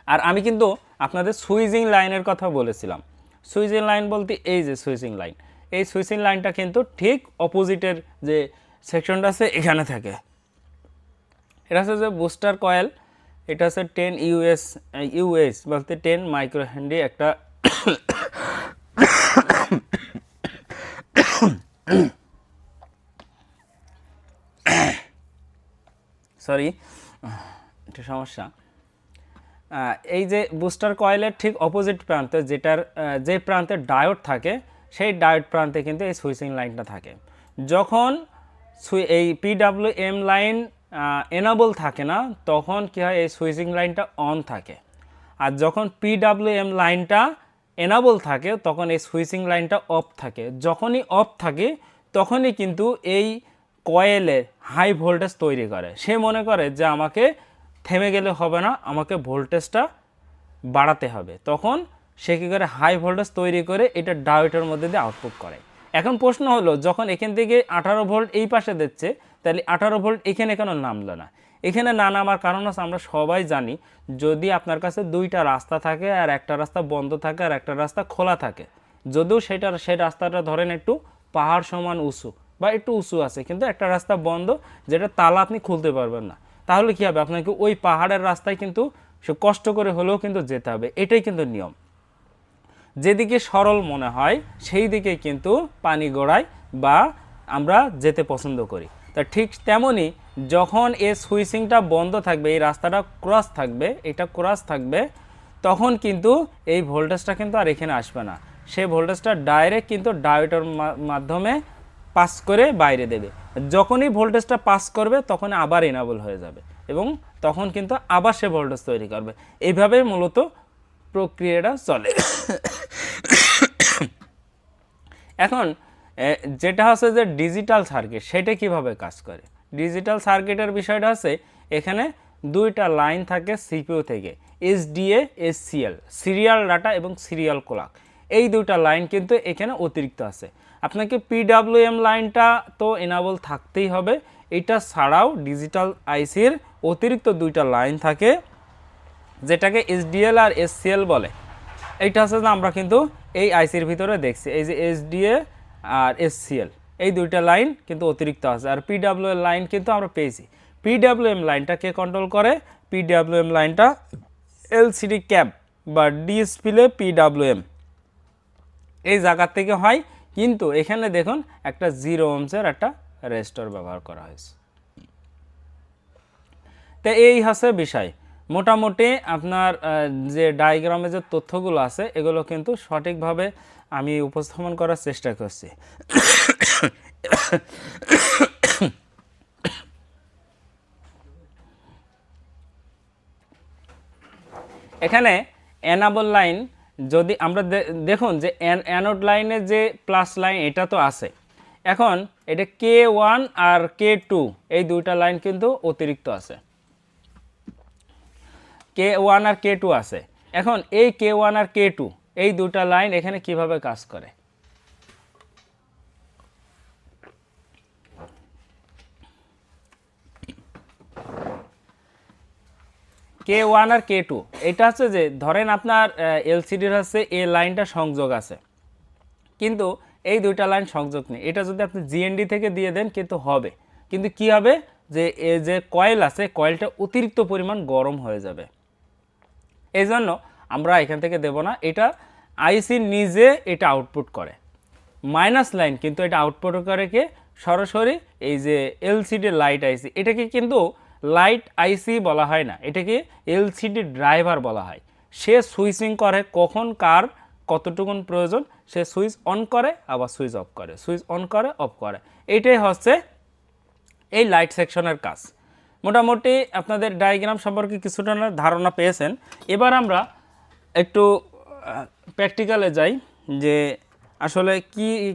আর আমি কিন্তু আপনাদের সুইচিং লাইনের কথা বলেছিলাম। সুইচিং লাইন বলতে এই যে সুইচিং লাইন, এই সুইচিং লাইনটা কিন্তু ঠিক অপোজিটের যে সেকশনটা আছে এখানে থাকে। এটা হচ্ছে যে বুস্টার কয়েল, এটা হচ্ছে 10 ইউএস বলতে 10 মাইক্রো হেনরি একটা সরি একটু সমস্যা। এই যে বুস্টার কয়েলের ঠিক অপোজিট প্রান্তে যেটার যে প্রান্তে ডায়োড থাকে সেই ডায়োড প্রান্তে কিন্তু এই সুইচিং লাইনটা থাকে। যখন এই পিডাব্লিউএম লাইন এনাবল থাকে না তখন কী হয়, এই সুইচিং লাইনটা অন থাকে। আর যখন পিডাব্লিউএম লাইনটা এনাবল থাকে তখন এই সুইচিং লাইনটা অফ থাকে। যখনই অফ থাকে তখনই কিন্তু এই কয়েলের হাই ভোল্টেজ তৈরি করে। সে মনে করে যে আমাকে থেমে গেলে হবে না, আমাকে ভোল্টেজটা বাড়াতে হবে। তখন সে কী করে, হাই ভোল্টেজ তৈরি করে এটা ডায়োডের মধ্যে দিয়ে আউটপুট করে। এখন প্রশ্ন হলো, যখন এখান থেকে 18 ভোল্ট এই পাশে দিচ্ছে তাহলে 18 ভোল্ট এখানে কেন নামলো না? এখানে না নামার কারণ হচ্ছে আমরা সবাই জানি, যদি আপনার কাছে দুইটা রাস্তা থাকে আর একটা রাস্তা বন্ধ থাকে আর একটা রাস্তা খোলা থাকে, যদিও সেই রাস্তাটা ধরেন একটু পাহাড় সমান উঁচু বা একটু উঁচু আছে, কিন্তু একটা রাস্তা বন্ধ যেটা তালা আপনি খুলতে পারবেন না, তাহলে কী হবে, আপনাকে ওই পাহাড়ের রাস্তায় কিন্তু সে কষ্ট করে হলেও কিন্তু যেতে হবে। এটাই কিন্তু নিয়ম। যেদিকে সরল মনে হয় সেই দিকে কিন্তু পানি গড়ায় বা আমরা যেতে পছন্দ করি। তা ঠিক তেমনই যখন এই সুইচিংটা বন্ধ থাকবে, এই রাস্তাটা ক্রস থাকবে, এটা ক্রস থাকবে, তখন কিন্তু এই ভোল্টেজটা কিন্তু আর এখানে আসবে না। সেই ভোল্টেজটা ডাইরেক্ট কিন্তু ডায়োডের মাধ্যমে পাস করে বাইরে দেবে। যখনই ভোল্টেজটা পাস করবে তখন আবার এনাবল হয়ে যাবে এবং তখন কিন্তু আবার সে ভোল্টেজ তৈরি করবে। এইভাবেই মূলত প্রক্রিয়াটা চলে। এখন যেটা হচ্ছে যে ডিজিটাল সার্কিট, সেটা কিভাবে কাজ করে? ডিজিটাল সার্কিটের বিষয়টা হচ্ছে এখানে দুইটা লাইন থাকে সিপিইউ থেকে, এসডিএ এসসিএল, সিরিয়াল ডাটা এবং সিরিয়াল ক্লক। এই দুইটা লাইন কিন্তু এখানে অতিরিক্ত আছে। আপনাকে পিডাব্লিউএম লাইনটা তো এনাবল থাকতেই হবে। এটা ছাড়াও ডিজিটাল আইসির অতিরিক্ত দুইটা লাইন থাকে যেটাকে এসডিএল আর এসসিএল বলে। এইটা হচ্ছে যে আমরা কিন্তু এই আইসির ভিতরে দেখছি, এই যে এসডিএ আর এসসিএল এই দুইটা লাইন কিন্তু অতিরিক্ত আছে। আর পিডাব্লিউএম লাইন কিন্তু আমরা পেয়েছি। পিডাব্লিউএম লাইনটা কে কন্ট্রোল করে? পিডাব্লিউএম লাইনটা এলসিডি ক্যাপ বা ডিসপ্লে পিডাব্লিউএম এই জায়গার থেকে হয়, কিন্তু এখানে দেখুন একটা 0 ওহমসের একটা রেজিস্টর ব্যবহার করা হয়েছে। তো এই হচ্ছে বিষয়। মোটামুটি আপনার যে ডায়াগ্রামে যে তথ্যগুলো আছে এগুলো কিন্তু সঠিকভাবে আমি উপস্থাপন করার চেষ্টা করছি। এখানে অ্যানাবল লাইন যদি আমরা দেখুন যে অ্যানোড লাইনের যে প্লাস লাইন এটা তো আছে, এখন এটা K1 আর K2 এই দুইটা লাইন কিন্তু অতিরিক্ত আছে, K1 আর K2 আছে। এখন এই K1 আর K2 এই দুইটা লাইন এখানে কিভাবে কাজ করে? K1 আর K2 এটা হচ্ছে যে ধরেন আপনার এলসিডির হচ্ছে এই লাইনটা সংযোগ আছে, কিন্তু এই দুইটা লাইন সংযোগ নেই। এটা যদি আপনি জিএনডি থেকে দিয়ে দেন কিন্তু হবে, কিন্তু কি হবে যে এই যে কয়েল আছে কয়েলটা অতিরিক্ত পরিমাণ গরম হয়ে যাবে। এই জন্য আমরা এখান থেকে দেব না, এটা আইসি নিজে এটা আউটপুট করে মাইনাস লাইন, কিন্তু এটা আউটপুট করে কে? সরাসরি এই যে এলসিডি লাইট আইসি। এটাকে কিন্তু লাইট আইসি বলা হয় না, এটাকে এলসিডি ড্রাইভার বলা হয়। সে সুইচিং করে কখন কার কতটুকুন প্রয়োজন, সে সুইচ অন করে আবার সুইচ অফ করে, সুইচ অন করে অফ করে। এইটাই হচ্ছে এই লাইট সেকশনের কাজ। মোটামুটি আপনাদের ডায়াগ্রাম সম্পর্কে কিছুটা ধারণা পেয়েছেন। এবার আমরা একটু প্র্যাকটিক্যালে যাই যে আসলে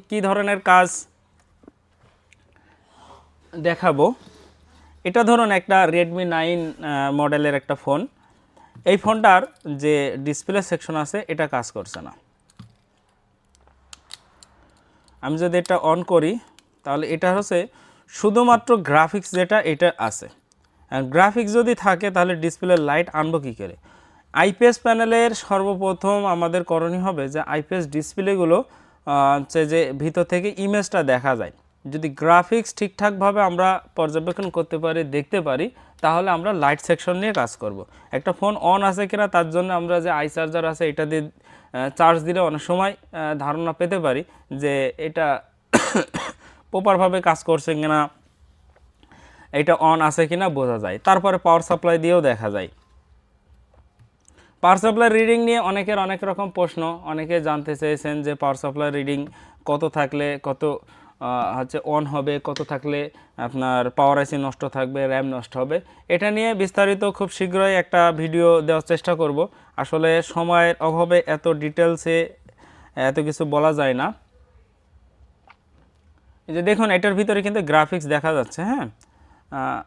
কি ধরনের কাজ দেখাবো। এটা ধরুন একটা রেডমি 9 মডেলের একটা ফোন। এই ফোনটার যে ডিসপ্লে সেকশন আছে এটা কাজ করছে না। আমি যদি এটা অন করি তাহলে এটা হচ্ছে শুধুমাত্র গ্রাফিক্স যেটা এটা আছে। গ্রাফিক্স যদি থাকে তাহলে ডিসপ্লের লাইট আনবো কী করে? আইপিএস প্যানেলের সর্বপ্রথম আমাদের করণীয় হবে যে আইপিএস ডিসপ্লেগুলো হচ্ছে যে ভিতর থেকে ইমেজটা দেখা যায়। যদি গ্রাফিক্স ঠিকঠাকভাবে আমরা পর্যবেক্ষণ করতে পারি, দেখতে পারি, তাহলে আমরা লাইট সেকশন নিয়ে কাজ করব। একটা ফোন অন আছে কিনা তার জন্য আমরা যে আই চার্জার আছে এটা দিয়ে চার্জ দিলে অনেক সময় ধারণা পেতে পারি যে এটা প্রপারভাবে কাজ করছে কিনা, এটা অন আছে কিনা বোঝা যায়। তারপরে পাওয়ার সাপ্লাই দিয়েও দেখা যায়। পাওয়ার সাপ্লাই রিডিং নিয়ে অনেকের অনেক রকম প্রশ্ন, অনেকে জানতে চেয়েছেন যে পাওয়ার সাপ্লাই রিডিং কত থাকলে কত হচ্ছে অন হবে, কত থাকলে আপনার পাওয়ার আইসি নষ্ট থাকবে, র্যাম নষ্ট হবে। এটা নিয়ে বিস্তারিত খুব শীঘ্রই একটা ভিডিও দেওয়ার চেষ্টা করব। আসলে সময়ের অভাবে এত ডিটেলসে এত কিছু বলা যায় না। এই যে দেখুন এটার ভিতরে কিন্তু গ্রাফিক্স দেখা যাচ্ছে। হ্যাঁ,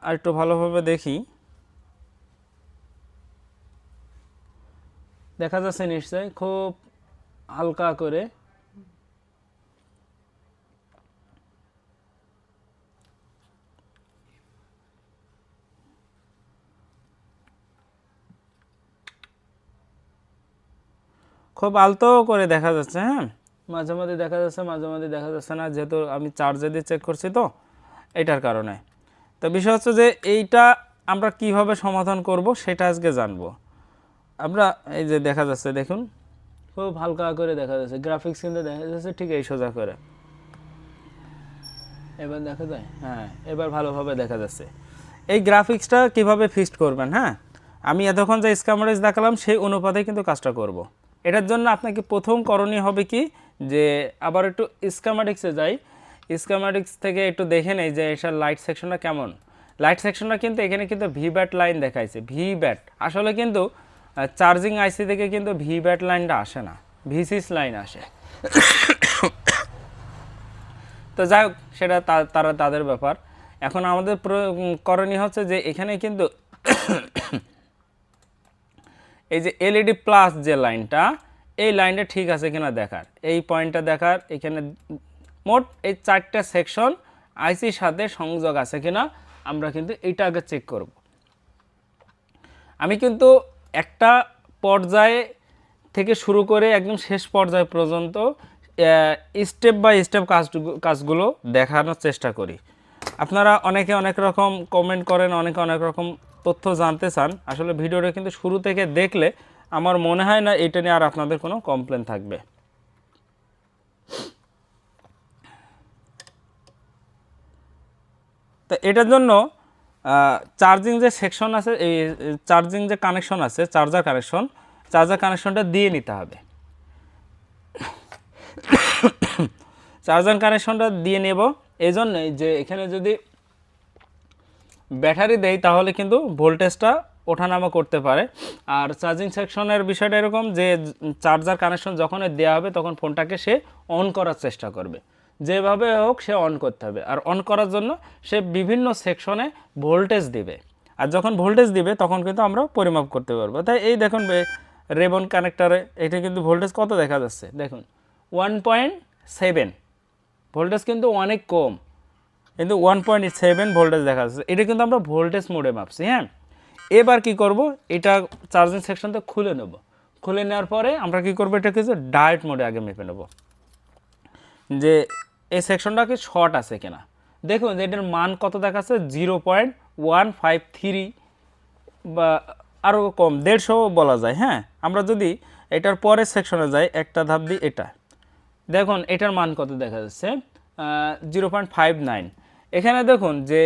আর একটু ভালোভাবে দেখি, দেখা যাচ্ছে নিশ্চয়ই, খুব হালকা করে। খুব আলতো করে দেখা যাচ্ছে। হ্যাঁ, মাঝে মাঝে দেখা যাচ্ছে, মাঝে মাঝে দেখা যাচ্ছে না, যেহেতু আমি চার্জে দিয়ে চেক করছি তো এটার কারণে। তো বিষয় হচ্ছে যে এইটা আমরা কিভাবে সমাধান করব সেটা আজকে জানবো আমরা। এই যে দেখা যাচ্ছে, দেখুন খুব হালকা করে দেখা যাচ্ছে, গ্রাফিক্স কিন্তু দেখা যাচ্ছে ঠিক এই সোজা করে। এবার দেখা যায়, হ্যাঁ এবার ভালোভাবে দেখা যাচ্ছে। এই গ্রাফিক্সটা কিভাবে ফিক্সড করবেন, হ্যাঁ আমি এতক্ষণ যে স্কিমেটিক্স দেখালাম সেই অনুপাতে কিন্তু কাজটা করব। এটার জন্য আপনাকে প্রথম করণীয় হবে কি, যে আবার একটু স্কিমেটিক্সে যাই, স্কিমেটিক্স থেকে একটু দেখে নেই যে এটার লাইট সেকশনটা কেমন। লাইট সেকশনটা কিন্তু এখানে কিন্তু ভি ব্যাট লাইন দেখাইছে, ভি ব্যাট আসলে কিন্তু চার্জিং আইসি থেকে কিন্তু ভি ব্যাট লাইনটা আসে না, ভিসিস লাইন আসে। তো যাই হোক, সেটা তারা তাদের ব্যাপার। এখন আমাদের করণীয় হচ্ছে যে এখানে কিন্তু এই যে এলইডি প্লাস যে লাইনটা, এই লাইনটা ঠিক আছে কিনা দেখার, এই পয়েন্টটা দেখার। এখানে মোট এই 4টা সেকশন আইসির সাথে সংযোগ আছে কিনা আমরা কিন্তু এইটা আগে চেক করব। আমি কিন্তু একটা পর্যায়ে থেকে শুরু করে একদম শেষ পর্যায় পর্যন্ত স্টেপ বাই স্টেপ কাজগুলো দেখানোর চেষ্টা করি। আপনারা অনেকে অনেক রকম কমেন্ট করেন, অনেকে অনেক রকম তথ্য জানতে চান। আসলে ভিডিওটা কিন্তু শুরু থেকে দেখলে আমার মনে হয় না এটা নিয়ে আর আপনাদের কোনো কমপ্লেন থাকবে। তো এটার জন্য চার্জিং যে সেকশন আছে, এই চার্জিং যে কানেকশন আছে, চার্জার কানেকশনটা দিয়ে নিতে হবে। চার্জার কানেকশনটা দিয়ে নেব এই জন্যই যে এখানে যদি ব্যাটারি দেয় তাহলে কিন্তু ভোল্টেজটা ওঠানামা করতে পারে। আর চার্জিং সেকশনের বিষয়টা এরকম যে চার্জার কানেকশন যখন দেওয়া হবে তখন ফোনটাকে সে অন করার চেষ্টা করবে, যেভাবে হোক সে অন করতে হবে। আর অন করার জন্য সে বিভিন্ন সেকশনে ভোল্টেজ দিবে, আর যখন ভোল্টেজ দিবে তখন কিন্তু আমরা পরিমাপ করতে পারবো। তাই এই দেখুন রেবন কানেক্টারে এটা কিন্তু ভোল্টেজ কত দেখা যাচ্ছে, দেখুন 1.7 ভোল্টেজ, কিন্তু অনেক কম, কিন্তু 1.7 ভোল্টেজ দেখা যাচ্ছে। এটা কিন্তু আমরা ভোল্টেজ মোডে মাপছি। হ্যাঁ, এবার কি করব, এটা চার্জিং সেকশনটা খুলে নেব। খুলে নেওয়ার পরে আমরা কি করব, এটা কিছু ডায়েট মোডে আগে মেপে নেব যে এই সেকশনটা কি শর্ট আছে কিনা। দেখুন যে এটার মান কত দেখাচ্ছে, 0.153 বা আরও কম, 150 বলা যায়। হ্যাঁ, আমরা যদি এটার পরের সেকশনে যাই, একটা ধাপ দিই, এটা দেখুন এটার মান কত দেখা যাচ্ছে, 0.59। এখানে দেখুন যে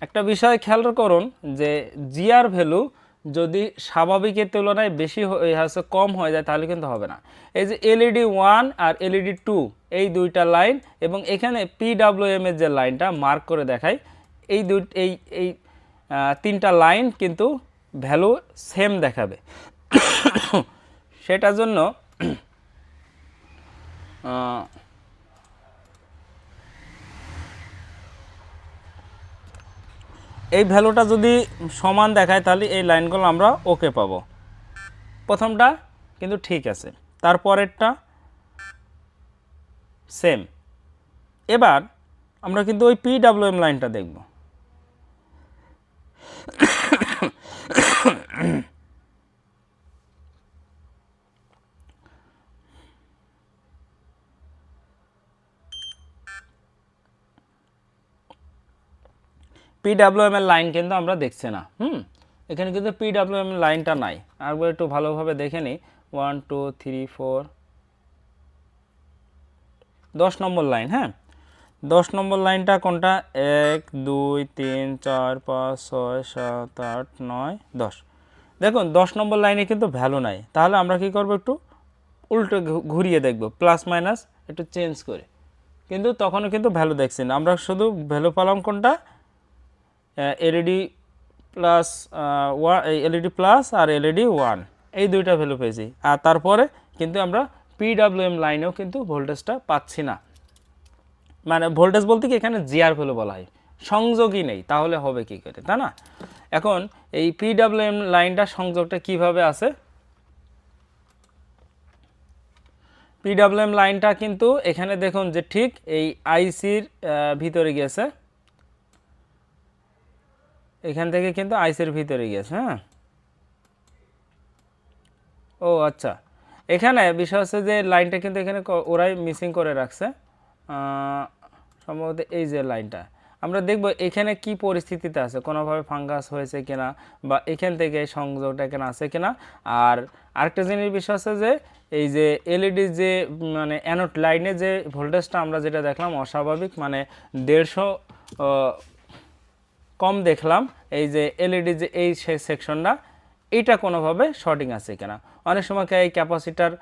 একটা বিষয় খেয়াল করুন যে জিআর ভ্যালু যদি স্বাভাবিকের তুলনায় বেশি কম হয়ে যায় তাহলে কিন্তু হবে না। এই যে এলইডি 1 আর এলইডি 2 এই দুইটা লাইন এবং এখানে পিডব্লিউএম এর যে লাইনটা মার্ক করে দেখায়, এই এই 3টা লাইন কিন্তু ভ্যালু সেম দেখাবে। সেটার জন্য এই ভ্যালুটা যদি সমান দেখায় তাহলে এই লাইনগুলো আমরা ওকে পাবো। প্রথমটা কিন্তু ঠিক আছে, তারপরেরটা সেম। এবার আমরা কিন্তু ওই পিডব্লিউএম লাইনটা দেখব। পিডাব্লিউএম এর লাইন কিন্তু আমরা দেখছি না। এখানে কিন্তু পিডাব্লিউএম এর লাইনটা নাই। আরেকবার একটু ভালোভাবে দেখে নিই। 1 2 3 4 10 নম্বর লাইন। হ্যাঁ, 10 নম্বর লাইনটা কোনটা? 1 2 3 4 5 6 7 8 9 10। দেখুন 10 নম্বর লাইনে কিন্তু ভ্যালু নাই। তাহলে আমরা কি করব? একটু উল্টো ঘুরিয়ে দেখব, প্লাস মাইনাস একটু চেঞ্জ করে। কিন্তু তখনও কিন্তু ভ্যালু দেখছি না। আমরা শুধু ভ্যালু পেলাম কোনটা? এলইডি প্লাস এলইডি প্লাস আর এলইডি 1, এই দুইটা ভ্যালু পেয়েছি। আর তারপরে কিন্তু আমরা পিডাব্লিউএম লাইনেও কিন্তু ভোল্টেজটা পাচ্ছি না। মানে ভোল্টেজ বলতে কি এখানে জিআর ভ্যালু বলা হয়, সংযোগই নেই। তাহলে হবে কি করে, তাই না? এখন এই পিডাব্লিউএম লাইনটা সংযোগটা কিভাবে আছে? পিডাব্লিউএম লাইনটা কিন্তু এখানে দেখুন যে ঠিক এই আইসির ভিতরে গেছে, এখান থেকে কিন্তু আইসির ভিতরে গেছে। হ্যাঁ, ও আচ্ছা, এখানে বিষয় হচ্ছে যে লাইনটা কিন্তু এখানে ওরাই মিসিং করে রাখছে। সম্ভবত এই যে লাইনটা আমরা দেখব এখানে কি পরিস্থিতিতে আছে, কোনোভাবে ফাঙ্গাস হয়েছে কিনা, বা এখান থেকে সংযোগটা এখানে আছে কিনা। আর আরেকটা জিনিস বিষয় আছে যে এই যে এলইডি যে মানে অ্যানোড লাইনে যে ভোল্টেজটা আমরা যেটা দেখলাম অস্বাভাবিক, মানে 150 কম দেখলাম। এই যে এলইডি যে এই সেকশনটা, এটা কোনোভাবে শর্টিং আছে কিনা। অনেক সময় এই ক্যাপাসিটার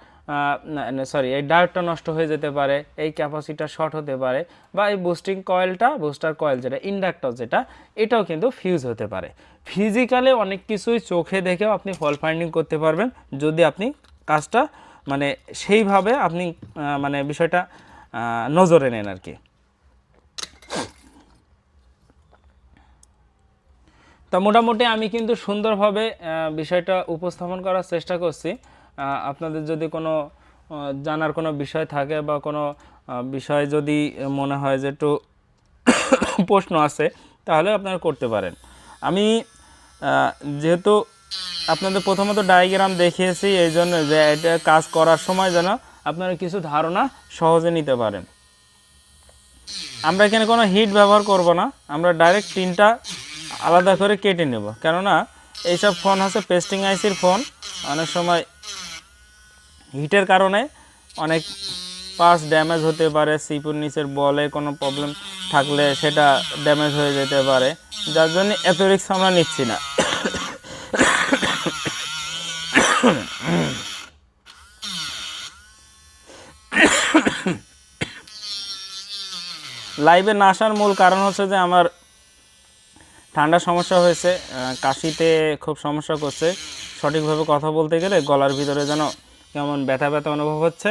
সরি এই ডায়োডটা নষ্ট হয়ে যেতে পারে, এই ক্যাপাসিটার শর্ট হতে পারে, বা এই বুস্টার কয়েল যেটা ইন্ডাক্টর যেটা, এটাও কিন্তু ফিউজ হতে পারে। ফিজিক্যালি অনেক কিছুই চোখে দেখেও আপনি ফল্ট ফাইন্ডিং করতে পারবেন যদি আপনি কাজটা মানে সেইভাবে আপনি মানে বিষয়টা নজরে নেন আর কি। তা মোটামুটি আমি কিন্তু সুন্দরভাবে বিষয়টা উপস্থাপন করার চেষ্টা করছি। আপনাদের যদি কোনো জানার কোনো বিষয় থাকে বা কোনো বিষয় যদি মনে হয় যে একটু প্রশ্ন আছে, তাহলে আপনারা করতে পারেন। আমি যেহেতু আপনাদের প্রথমত ডায়াগ্রাম দেখিয়েছি, এই জন্য যে এটা কাজ করার সময় যেন আপনারা কিছু ধারণা সহজে নিতে পারেন। আমরা এখানে কোনো হিট ব্যবহার করব না, আমরা ডাইরেক্ট পিনটা আলাদা করে কেটে নেব। কেননা এইসব ফোন হচ্ছে পেস্টিং আইসির ফোন, অনেক সময় হিটের কারণে অনেক পার্টস ড্যামেজ হতে পারে। সিপুর নিচের বলে কোনো প্রবলেম থাকলে সেটা ড্যামেজ হয়ে যেতে পারে, যার জন্য এত রিস্ক আমরা নিচ্ছি না। লাইভে না আসার মূল কারণ হচ্ছে যে আমার ঠান্ডার সমস্যা হয়েছে, কাশিতে খুব সমস্যা করছে। সঠিকভাবে কথা বলতে গেলে গলার ভিতরে যেন কেমন ব্যথা ব্যথা অনুভব হচ্ছে,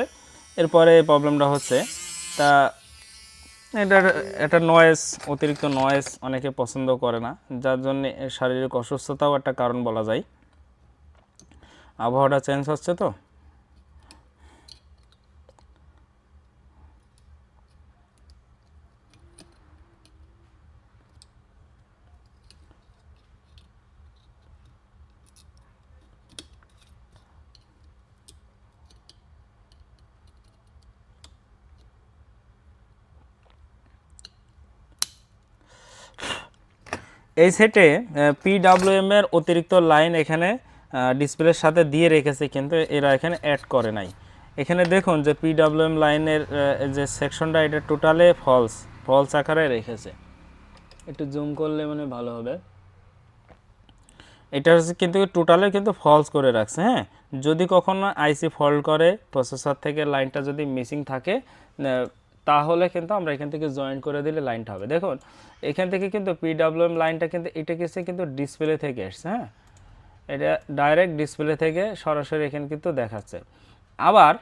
এরপরে এই প্রবলেমটা হচ্ছে। তা এটা নয়েজ, অতিরিক্ত নয়েজ অনেকে পছন্দ করে না, যার জন্য শারীরিক অসুস্থতাও একটা কারণ বলা যায়। আবহাওয়াটা চেঞ্জ হচ্ছে তো। এই সেটে পিডাব্লিউএম এর অতিরিক্ত লাইন এখানে ডিসপ্লের সাথে দিয়ে রেখেছে, কিন্তু এরা এখানে অ্যাড করে নাই। এখানে দেখুন যে পিডাব্লিউএম লাইনের যে সেকশনটা, এটা টোটালে ফলস আকারে রেখেছে। একটু জুম করলে মানে ভালো হবে। এটা হচ্ছে কিন্তু টোটালে কিন্তু ফলস করে রাখছে। হ্যাঁ, যদি কখনো আইসি ফল্ট করে, প্রসেসর থেকে লাইনটা যদি মিসিং থাকে, তাহলে কিন্তু আমরা এখান থেকে জয়েন করে দিলে লাইনটা হবে। দেখুন এখান থেকে কিন্তু পিডাব্লিউএম লাইনটা কিন্তু এটা গেছে কিন্তু ডিসপ্লে থেকে আসছে। হ্যাঁ, এটা ডাইরেক্ট ডিসপ্লে থেকে সরাসরি এখানে কিন্তু দেখাচ্ছে। আবার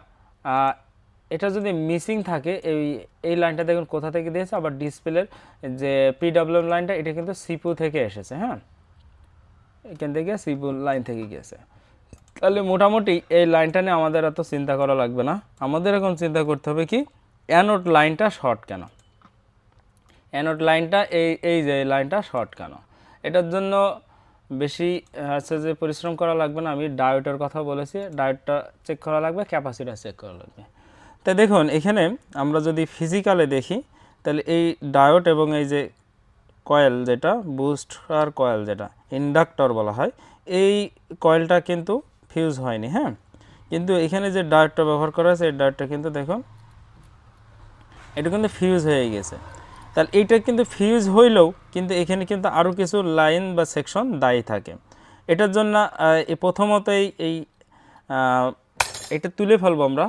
এটা যদি মিসিং থাকে, এই লাইনটা দেখুন কোথা থেকে দিয়েছে, আবার ডিসপ্লের যে পিডাব্লিউএম লাইনটা এটা কিন্তু সিপু থেকে এসেছে। হ্যাঁ, এখান থেকে সিপু লাইন থেকে গিয়েছে। তাহলে মোটামুটি এই লাইনটা নিয়ে আমাদের এত চিন্তা করা লাগবে না। আমাদের এখন চিন্তা করতে হবে কি, অ্যানোড লাইনটা শর্ট কেন, অ্যানোড লাইনটা এই যে লাইনটা শর্ট কেন। এটার জন্য বেশি হচ্ছে যে পরিশ্রম করা লাগবে না। আমি ডায়োডের কথা বলেছি, ডায়োডটা চেক করা লাগবে, ক্যাপাসিটার চেক করা লাগবে। তাই দেখুন এখানে আমরা যদি ফিজিক্যালে দেখি, তাহলে এই ডায়োড এবং এই যে কয়েল যেটা বুস্টার কয়েল যেটা ইন্ডাক্টর বলা হয়, এই কয়েলটা কিন্তু ফিউজ হয়নি। হ্যাঁ, কিন্তু এখানে যে ডায়োডটা ব্যবহার করা হয়েছে এই ডায়োডটা কিন্তু দেখুন এটা কিন্তু ফিউজ হয়ে গেছে। তাহলে এইটা কিন্তু ফিউজ হইলেও কিন্তু এখানে কিন্তু আরও কিছু লাইন বা সেকশন দায়ী থাকে। এটার জন্য প্রথমতই এটা তুলে ফেলবো আমরা।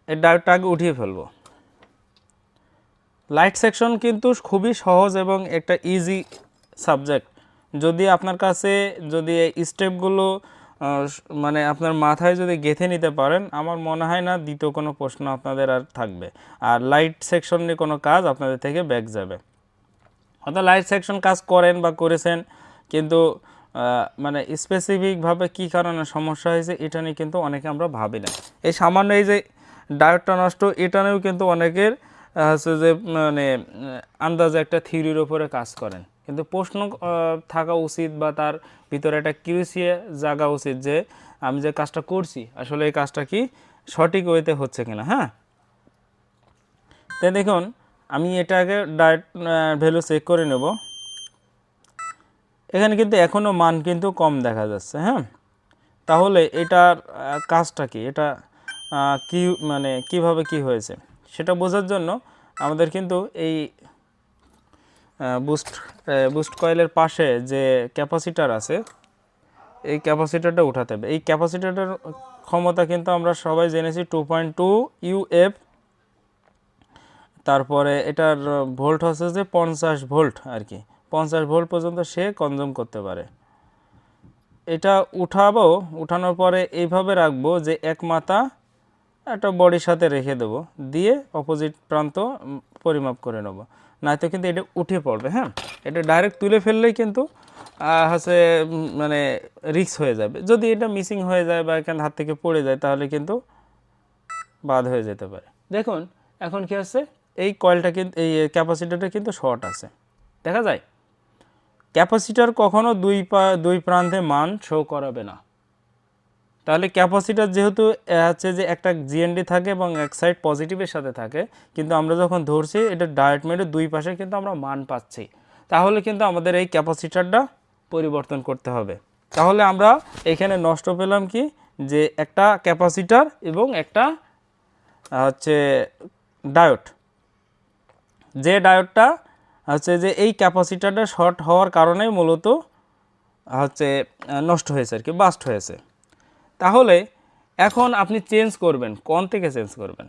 এই ডায়োডটা আগে উঠিয়ে ফেলবো। লাইট সেকশন কিন্তু খুবই সহজ এবং একটা ইজি সাবজেক্ট। যদি আপনার কাছে যদি এই স্টেপগুলো মানে আপনার মাথায় যদি গেঁথে নিতে পারেন, আমার মনে হয় না দ্বিতীয় কোনো প্রশ্ন আপনাদের আর থাকবে, আর লাইট সেকশন নিয়ে কোনো কাজ আপনাদের থেকে ব্যাক যাবে। হয়তো লাইট সেকশন কাজ করেন বা করেছেন, কিন্তু মানে স্পেসিফিকভাবে কী কারণে সমস্যা হয়েছে এটা নিয়ে কিন্তু অনেকে আমরা ভাবি না। এই সামান্য এই যে ডায়োডটা নষ্ট, এটা নিয়েও কিন্তু অনেকের হচ্ছে যে মানে আন্দাজে একটা থিওরির ওপরে কাজ করেন, কিন্তু প্রশ্ন থাকা উচিত বা তার ভিতরে একটা কিউরিসিয়া জাগা উচিত যে আমি যে কাজটা করছি আসলে এই কাজটা কি সঠিক ওয়েতে হচ্ছে কিনা। হ্যাঁ, তাই দেখুন আমি এটা আগে ডায়োড ভ্যালু চেক করে নেব। এখানে কিন্তু এখনও মান কিন্তু কম দেখা যাচ্ছে। হ্যাঁ, তাহলে এটার কাজটা কি, এটা কি মানে কিভাবে কি হয়েছে সেটা বোঝার জন্য আমাদের কিন্তু এই বুস্ট কয়েলের পাশে যে ক্যাপাসিটার আছে এই ক্যাপাসিটারটা উঠাতে হবে। এই ক্যাপাসিটারটার ক্ষমতা কিন্তু আমরা সবাই জেনেছি 2.2 UF। তারপরে এটার ভোল্ট হচ্ছে যে 50 ভোল্ট আর কি, 50 ভোল্ট পর্যন্ত সে কনজিউম করতে পারে। এটা উঠাবো, উঠানোর পরে এইভাবে রাখবো যে এক মাথা একটা বডির সাথে রেখে দেবো, দিয়ে অপোজিট প্রান্ত পরিমাপ করে নেব, নয়তো কিন্তু এটা উঠে পড়বে। হ্যাঁ, এটা ডাইরেক্ট তুলে ফেললেই কিন্তু হচ্ছে মানে রিস্ক হয়ে যাবে। যদি এটা মিসিং হয়ে যায় বা এখানে হাত থেকে পড়ে যায় তাহলে কিন্তু বাদ হয়ে যেতে পারে। দেখুন এখন কি হচ্ছে, এই কয়েলটা কিন্তু এই ক্যাপাসিটারটা কিন্তু শর্ট আছে, দেখা যায়। ক্যাপাসিটার কখনো দুই প্রান্তে মান শো করাবে না। তাহলে ক্যাপাসিটার যেহেতু হচ্ছে যে একটা জিএনডি থাকে এবং এক সাইড পজিটিভের সাথে থাকে, কিন্তু আমরা যখন ধরছি এটা ডায়োড মেরে দুই পাশে কিন্তু আমরা মান পাচ্ছি, তাহলে কিন্তু আমাদের এই ক্যাপাসিটারটা পরিবর্তন করতে হবে। তাহলে আমরা এখানে নষ্ট পেলাম কি, যে একটা ক্যাপাসিটার এবং একটা হচ্ছে ডায়োড, যে ডায়োডটা হচ্ছে যে এই ক্যাপাসিটারটা শর্ট হওয়ার কারণেই মূলত হচ্ছে নষ্ট হয়েছে আর কি, বাস্ট হয়েছে। তাহলে এখন আপনি চেঞ্জ করবেন, কোন থেকে চেঞ্জ করবেন?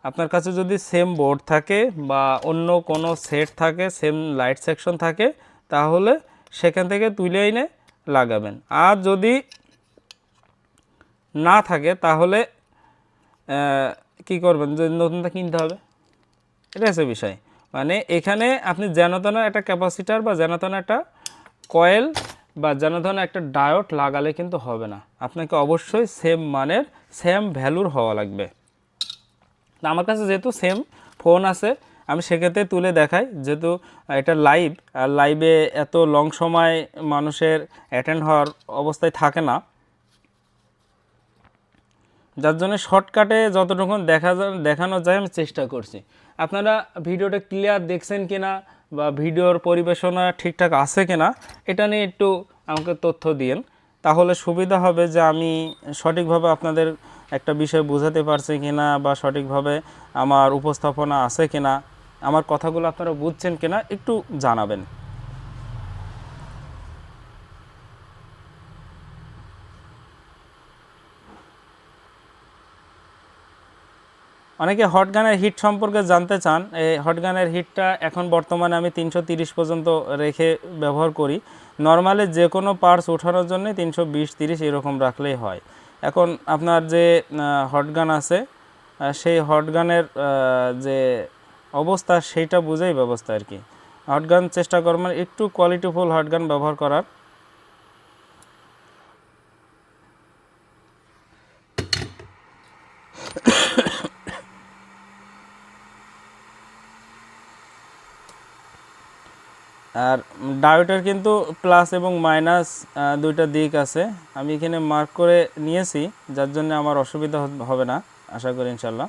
আপনার কাছে যদি সেম বোর্ড থাকে বা অন্য কোনো সেট থাকে, সেম লাইট সেকশন থাকে, তাহলে সেখান থেকে তুলে এনে লাগাবেন। আর যদি না থাকে তাহলে কি করবেন, যে নতুনটা কিনতে হবে, এটা হচ্ছে বিষয়। মানে এখানে আপনি যেন তেন একটা ক্যাপাসিটার বা যেন তেন একটা কয়েল বা যেন তেন একটা ডায়োড লাগালে কিন্তু হবে না, আপনাকে অবশ্যই সেম মানের সেম ভ্যালুর হওয়া লাগবে। আমার কাছে যেহেতু সেম ফোন আছে আমি সেক্ষেত্রে তুলে দেখাই, যেহেতু এটা লাইভ, আর লাইভে এত লং সময় মানুষের অ্যাটেন্ড হওয়ার অবস্থায় থাকে না, যার জন্য শর্টকাটে যতটুকু দেখানো যায় আমি চেষ্টা করছি। আপনারা ভিডিওটা ক্লিয়ার দেখছেন কিনা বা ভিডিওর পরিবেশনা ঠিকঠাক আছে কিনা এটা নিয়ে একটু আমাকে তথ্য দিন, তাহলে সুবিধা হবে যে আমি সঠিকভাবে আপনাদের একটা বিষয় বোঝাতে পারছি কিনা বা সঠিকভাবে আমার উপস্থাপনা আছে কিনা, আমার কথাগুলো আপনারা বুঝছেন কিনা একটু জানাবেন। অনেকে হটগানের হিট সম্পর্কে জানতে চান। এই হটগানের হিটটা এখন বর্তমানে আমি 330 পর্যন্ত রেখে ব্যবহার করি। নর্মালি যে কোনো পার্টস ওঠানোর জন্য 320-30 এরকম রাখলেই হয়। এখন আপনার যে হটগান আছে সেই হটগানের যে অবস্থা সেইটা বুঝেই ব্যবস্থা আর কি। হটগান চেষ্টা করবেন একটু কোয়ালিটিফুল হটগান ব্যবহার করার। আর ডায়োডের কিন্তু প্লাস এবং মাইনাস দুইটা দিক আছে, আমি এখানে মার্ক করে নিয়েছি যার জন্য আমার অসুবিধা হবে না আশা করি ইনশাল্লাহ।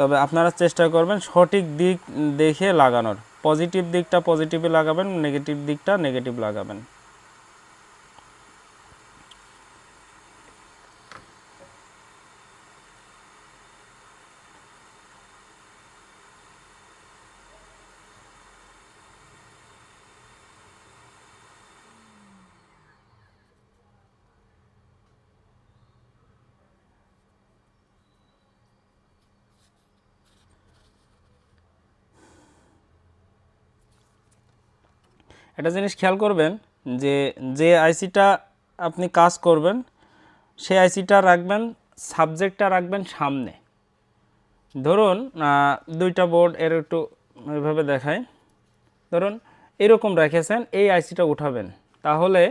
তবে আপনারা চেষ্টা করবেন সঠিক দিক দেখে লাগানোর। পজিটিভ দিকটা পজিটিভে লাগাবেন, নেগেটিভ দিকটা নেগেটিভ লাগাবেন। একটা জিনিস খেয়াল করবেন যে যে আইসিটা আপনি কাজ করবেন সেই আইসিটা রাখবেন, সাবজেক্টটা রাখবেন সামনে। ধরুন দুইটা বোর্ড এর একটু এইভাবে দেখায়, ধরুন এরকম রেখেছেন, এই আইসিটা উঠাবেন, তাহলে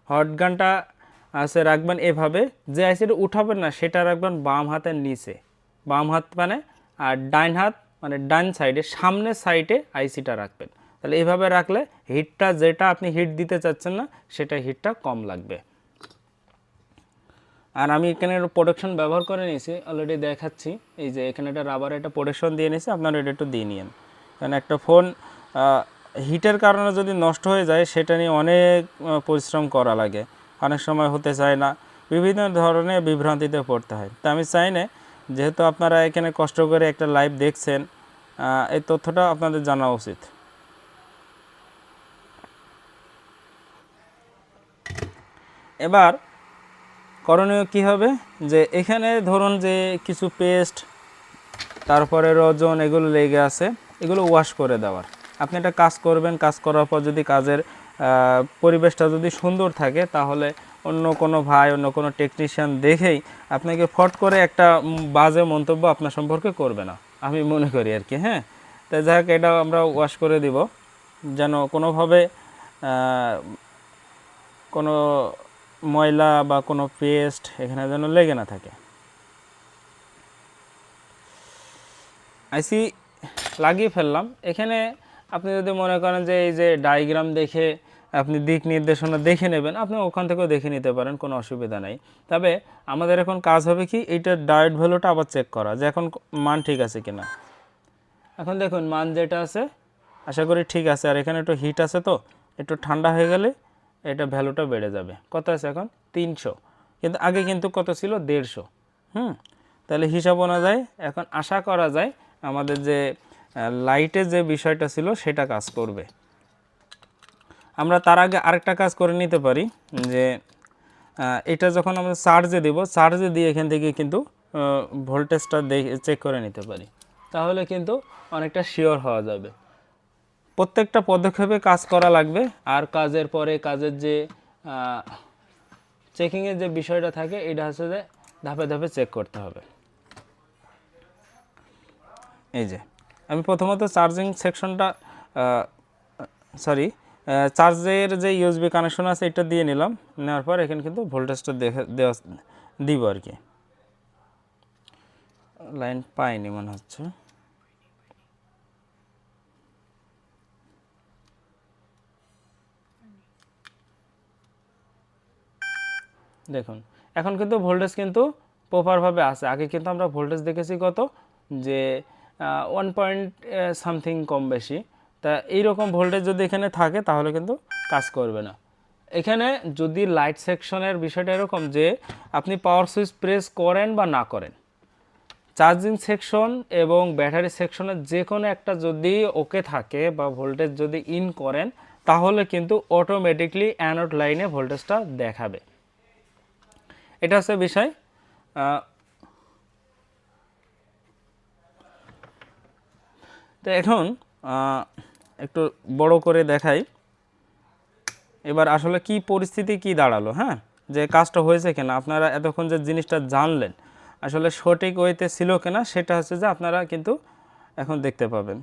হট গানটা আছে রাখবেন এভাবে। যে আইসিটা উঠাবেন না সেটা রাখবেন বাম হাতের নিচে, বাম হাত মানে, আর ডাইন হাত মানে ডান সাইডে, সামনের সাইডে আইসিটা রাখবেন। তাহলে এইভাবে রাখলে হিটটা যেটা আপনি হিট দিতে চাচ্ছেন না সেটা হিটটা কম লাগবে। আর আমি এখানে প্রোটেকশন ব্যবহার করে নিয়েছি, অলরেডি দেখাচ্ছি। এই যে এখানে একটা রাবার একটা প্রোটেকশন দিয়ে নিয়েছি, আপনারা এটা একটু দিয়ে নিন। কারণ একটা ফোন হিটের কারণে যদি নষ্ট হয়ে যায় সেটা নিয়ে অনেক পরিশ্রম করা লাগে, অনেক সময় হতে চায় না, বিভিন্ন ধরনের বিভ্রান্তিতে পড়তে হয়। তা আমি চাই না, যেহেতু আপনারা এখানে কষ্ট করে একটা লাইভ দেখছেন, এই তথ্যটা আপনাদের জানা উচিত। এবার করণীয় কী হবে, যে এখানে ধরুন যে কিছু পেস্ট তারপরে রজন এগুলো লেগে আছে, এগুলো ওয়াশ করে দেওয়ার। আপনি একটা কাজ করবেন, কাজ করার পর যদি কাজের পরিবেশটা যদি সুন্দর থাকে তাহলে অন্য কোনো ভাই অন্য কোনো টেকনিশিয়ান দেখেই আপনাকে ফট করে একটা বাজে মন্তব্য আপনার সম্পর্কে করবে না, আমি মনে করি আর কি। হ্যাঁ, তাই যাই হোক, এটা আমরা ওয়াশ করে দিব যেন কোনোভাবে কোনো ময়লা বা কোনো পেস্ট এখানে যেন লেগে না থাকে। আইসি লাগিয়ে ফেললাম। এখানে আপনি যদি মনে করেন যে এই যে ডায়াগ্রাম দেখে আপনি দিক নির্দেশনা দেখে নেবেন, আপনি ওখান থেকেও দেখে নিতে পারেন, কোনো অসুবিধা নেই। তবে আমাদের এখন কাজ হবে কি, এইটার ডায়োড ভ্যালুটা আবার চেক করা যে এখন মান ঠিক আছে কিনা। এখন দেখুন মান যেটা আছে আশা করি ঠিক আছে, আর এখানে একটু হিট আছে, তো একটু ঠান্ডা হয়ে গেলে এটা ভ্যালুটা বেড়ে যাবে। কত আছে এখন 300, কিন্তু আগে কিন্তু কত ছিল 150। তাহলে হিসাব অনুযায়ী এখন আশা করা যায় আমাদের যে লাইটের যে বিষয়টা ছিল সেটা কাজ করবে। আমরা তার আগে আরেকটা কাজ করে নিতে পারি, যে এটা যখন আমরা চার্জে দেব, চার্জে দিয়ে এখান থেকে কিন্তু ভোল্টেজটা চেক করে নিতে পারি, তাহলে কিন্তু অনেকটা শিওর হওয়া যাবে। প্রত্যেকটা পদক্ষেপে কাজ করা লাগবে, আর কাজের পরে কাজের যে চেকিংয়ের যে বিষয়টা থাকে এটা হচ্ছে যে ধাপে ধাপে চেক করতে হবে। এই যে আমি প্রথমত চার্জিং সেকশনটা চার্জের যে ইউএসবি কানেকশন আছে এটা দিয়ে নিলাম, নেওয়ার পর এখানে কিন্তু ভোল্টেজটা দিব আর কি। লাইন পাইনি মনে হচ্ছে, দেখুন এখন কিন্তু ভোল্টেজ কিন্তু প্রপারভাবে আছে। আগে কিন্তু আমরা ভোল্টেজ দেখেছি কত, যে 1 পয়েন্ট সামথিং কম বেশি। তা এইরকম ভোল্টেজ যদি এখানে থাকে তাহলে কিন্তু কাজ করবে না। এখানে যদি লাইট সেকশনের বিষয়টা এরকম যে আপনি পাওয়ার সুইচ প্রেস করেন বা না করেন, চার্জিং সেকশন এবং ব্যাটারি সেকশনের যে কোনো একটা যদি ওকে থাকে বা ভোল্টেজ যদি ইন করেন, তাহলে কিন্তু অটোমেটিকলি অ্যানোড লাইনে ভোল্টেজটা দেখাবে। এটা হচ্ছে বিষয়। তো এখন একটু বড় করে দেখাই এবার আসলে কি পরিস্থিতি কি দাঁড়ালো। হ্যাঁ, যে কাজটা হয়েছে কিনা, আপনারা এতক্ষণ যে জিনিসটা জানলেন আসলে সঠিক ওয়েতে ছিল কিনা সেটা হচ্ছে যে আপনারা কিন্তু এখন দেখতে পাবেন।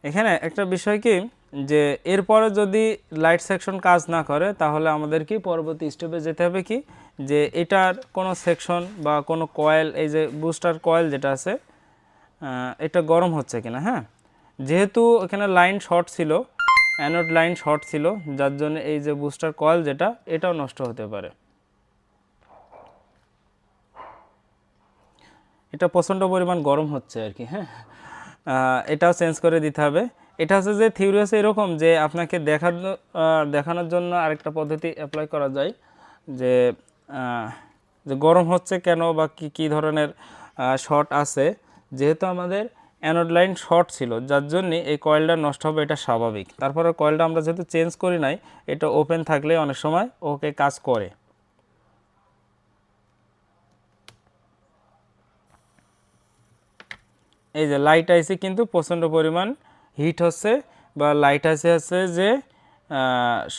এখানে একটা বিষয় কি, যে এরপরে যদি লাইট সেকশন কাজ না করে তাহলে আমাদের কি পরবর্তী স্টেপে যেতে হবে কি, যে এটার কোনো সেকশন বা কোনো কয়েল, এই যে বুস্টার কয়েল যেটা আছে এটা গরম হচ্ছে কিনা। হ্যাঁ, যেহেতু এখানে লাইন শর্ট ছিল, অ্যানোড লাইন শর্ট ছিল, যার জন্য এই যে বুস্টার কয়েল যেটা, এটাও নষ্ট হতে পারে। এটা প্রচণ্ড পরিমাণ গরম হচ্ছে আর কি। হ্যাঁ, এটাও চেঞ্জ করে দিতে হবে। এটা হচ্ছে যে থিওরি হচ্ছে এরকম যে আপনাকে দেখানোর জন্য আরেকটা পদ্ধতি অ্যাপ্লাই করা যায় যে যে গরম হচ্ছে কেন বা কী ধরনের শর্ট আছে। যেহেতু আমাদের অ্যানোড লাইন শর্ট ছিল, যার জন্যে এই কয়েলটা নষ্ট হবে, এটা স্বাভাবিক। তারপরে কয়েলটা আমরা যেহেতু চেঞ্জ করি নাই, এটা ওপেন থাকলে অনেক সময় ওকে কাজ করে। এই যে লাইট আইসি কিন্তু প্রচণ্ড পরিমাণ হিট হচ্ছে বা লাইট আইসি হচ্ছে যে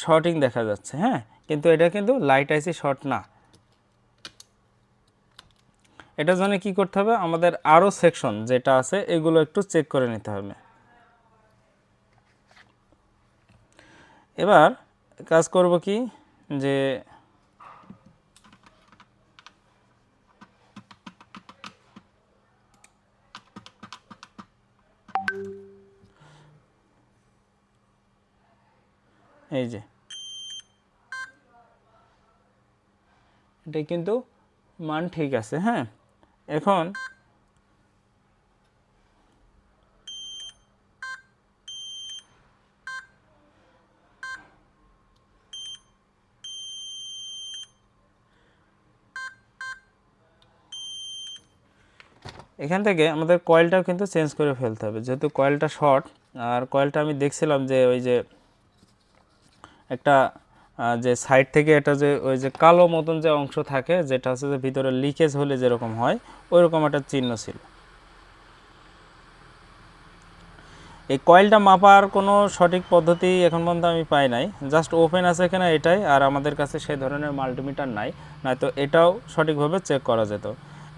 শর্টিং দেখা যাচ্ছে। হ্যাঁ, কিন্তু এটা কিন্তু লাইট আইসি শর্ট না। এটার জন্য কী করতে হবে, আমাদের আরও সেকশন যেটা আছে এগুলো একটু চেক করে নিতে হবে। এবার কাজ করব কি যে এই যে এটা কিন্তু মান ঠিক আছে। হ্যাঁ, এখন এখান থেকে আমাদের কয়েলটাও কিন্তু চেঞ্জ করে ফেলতে হবে, যেহেতু কয়েলটা শর্ট। আর কয়েলটা আমি দেখছিলাম যে ওই যে একটা যে সাইড থেকে এটা যে ওই যে কালো মতন যে অংশ থাকে, যেটা হচ্ছে যে ভিতরে লিকেজ হলে যেরকম হয়, ওইরকম একটা চিহ্ন ছিল। এই কয়েলটা মাপার কোনো সঠিক পদ্ধতি এখন পর্যন্ত আমি পাই নাই। জাস্ট ওপেন আছে কিনা এটাই, আর আমাদের কাছে সেই ধরনের মাল্টিমিটার নাই, নয়তো এটাও সঠিকভাবে চেক করা যেত।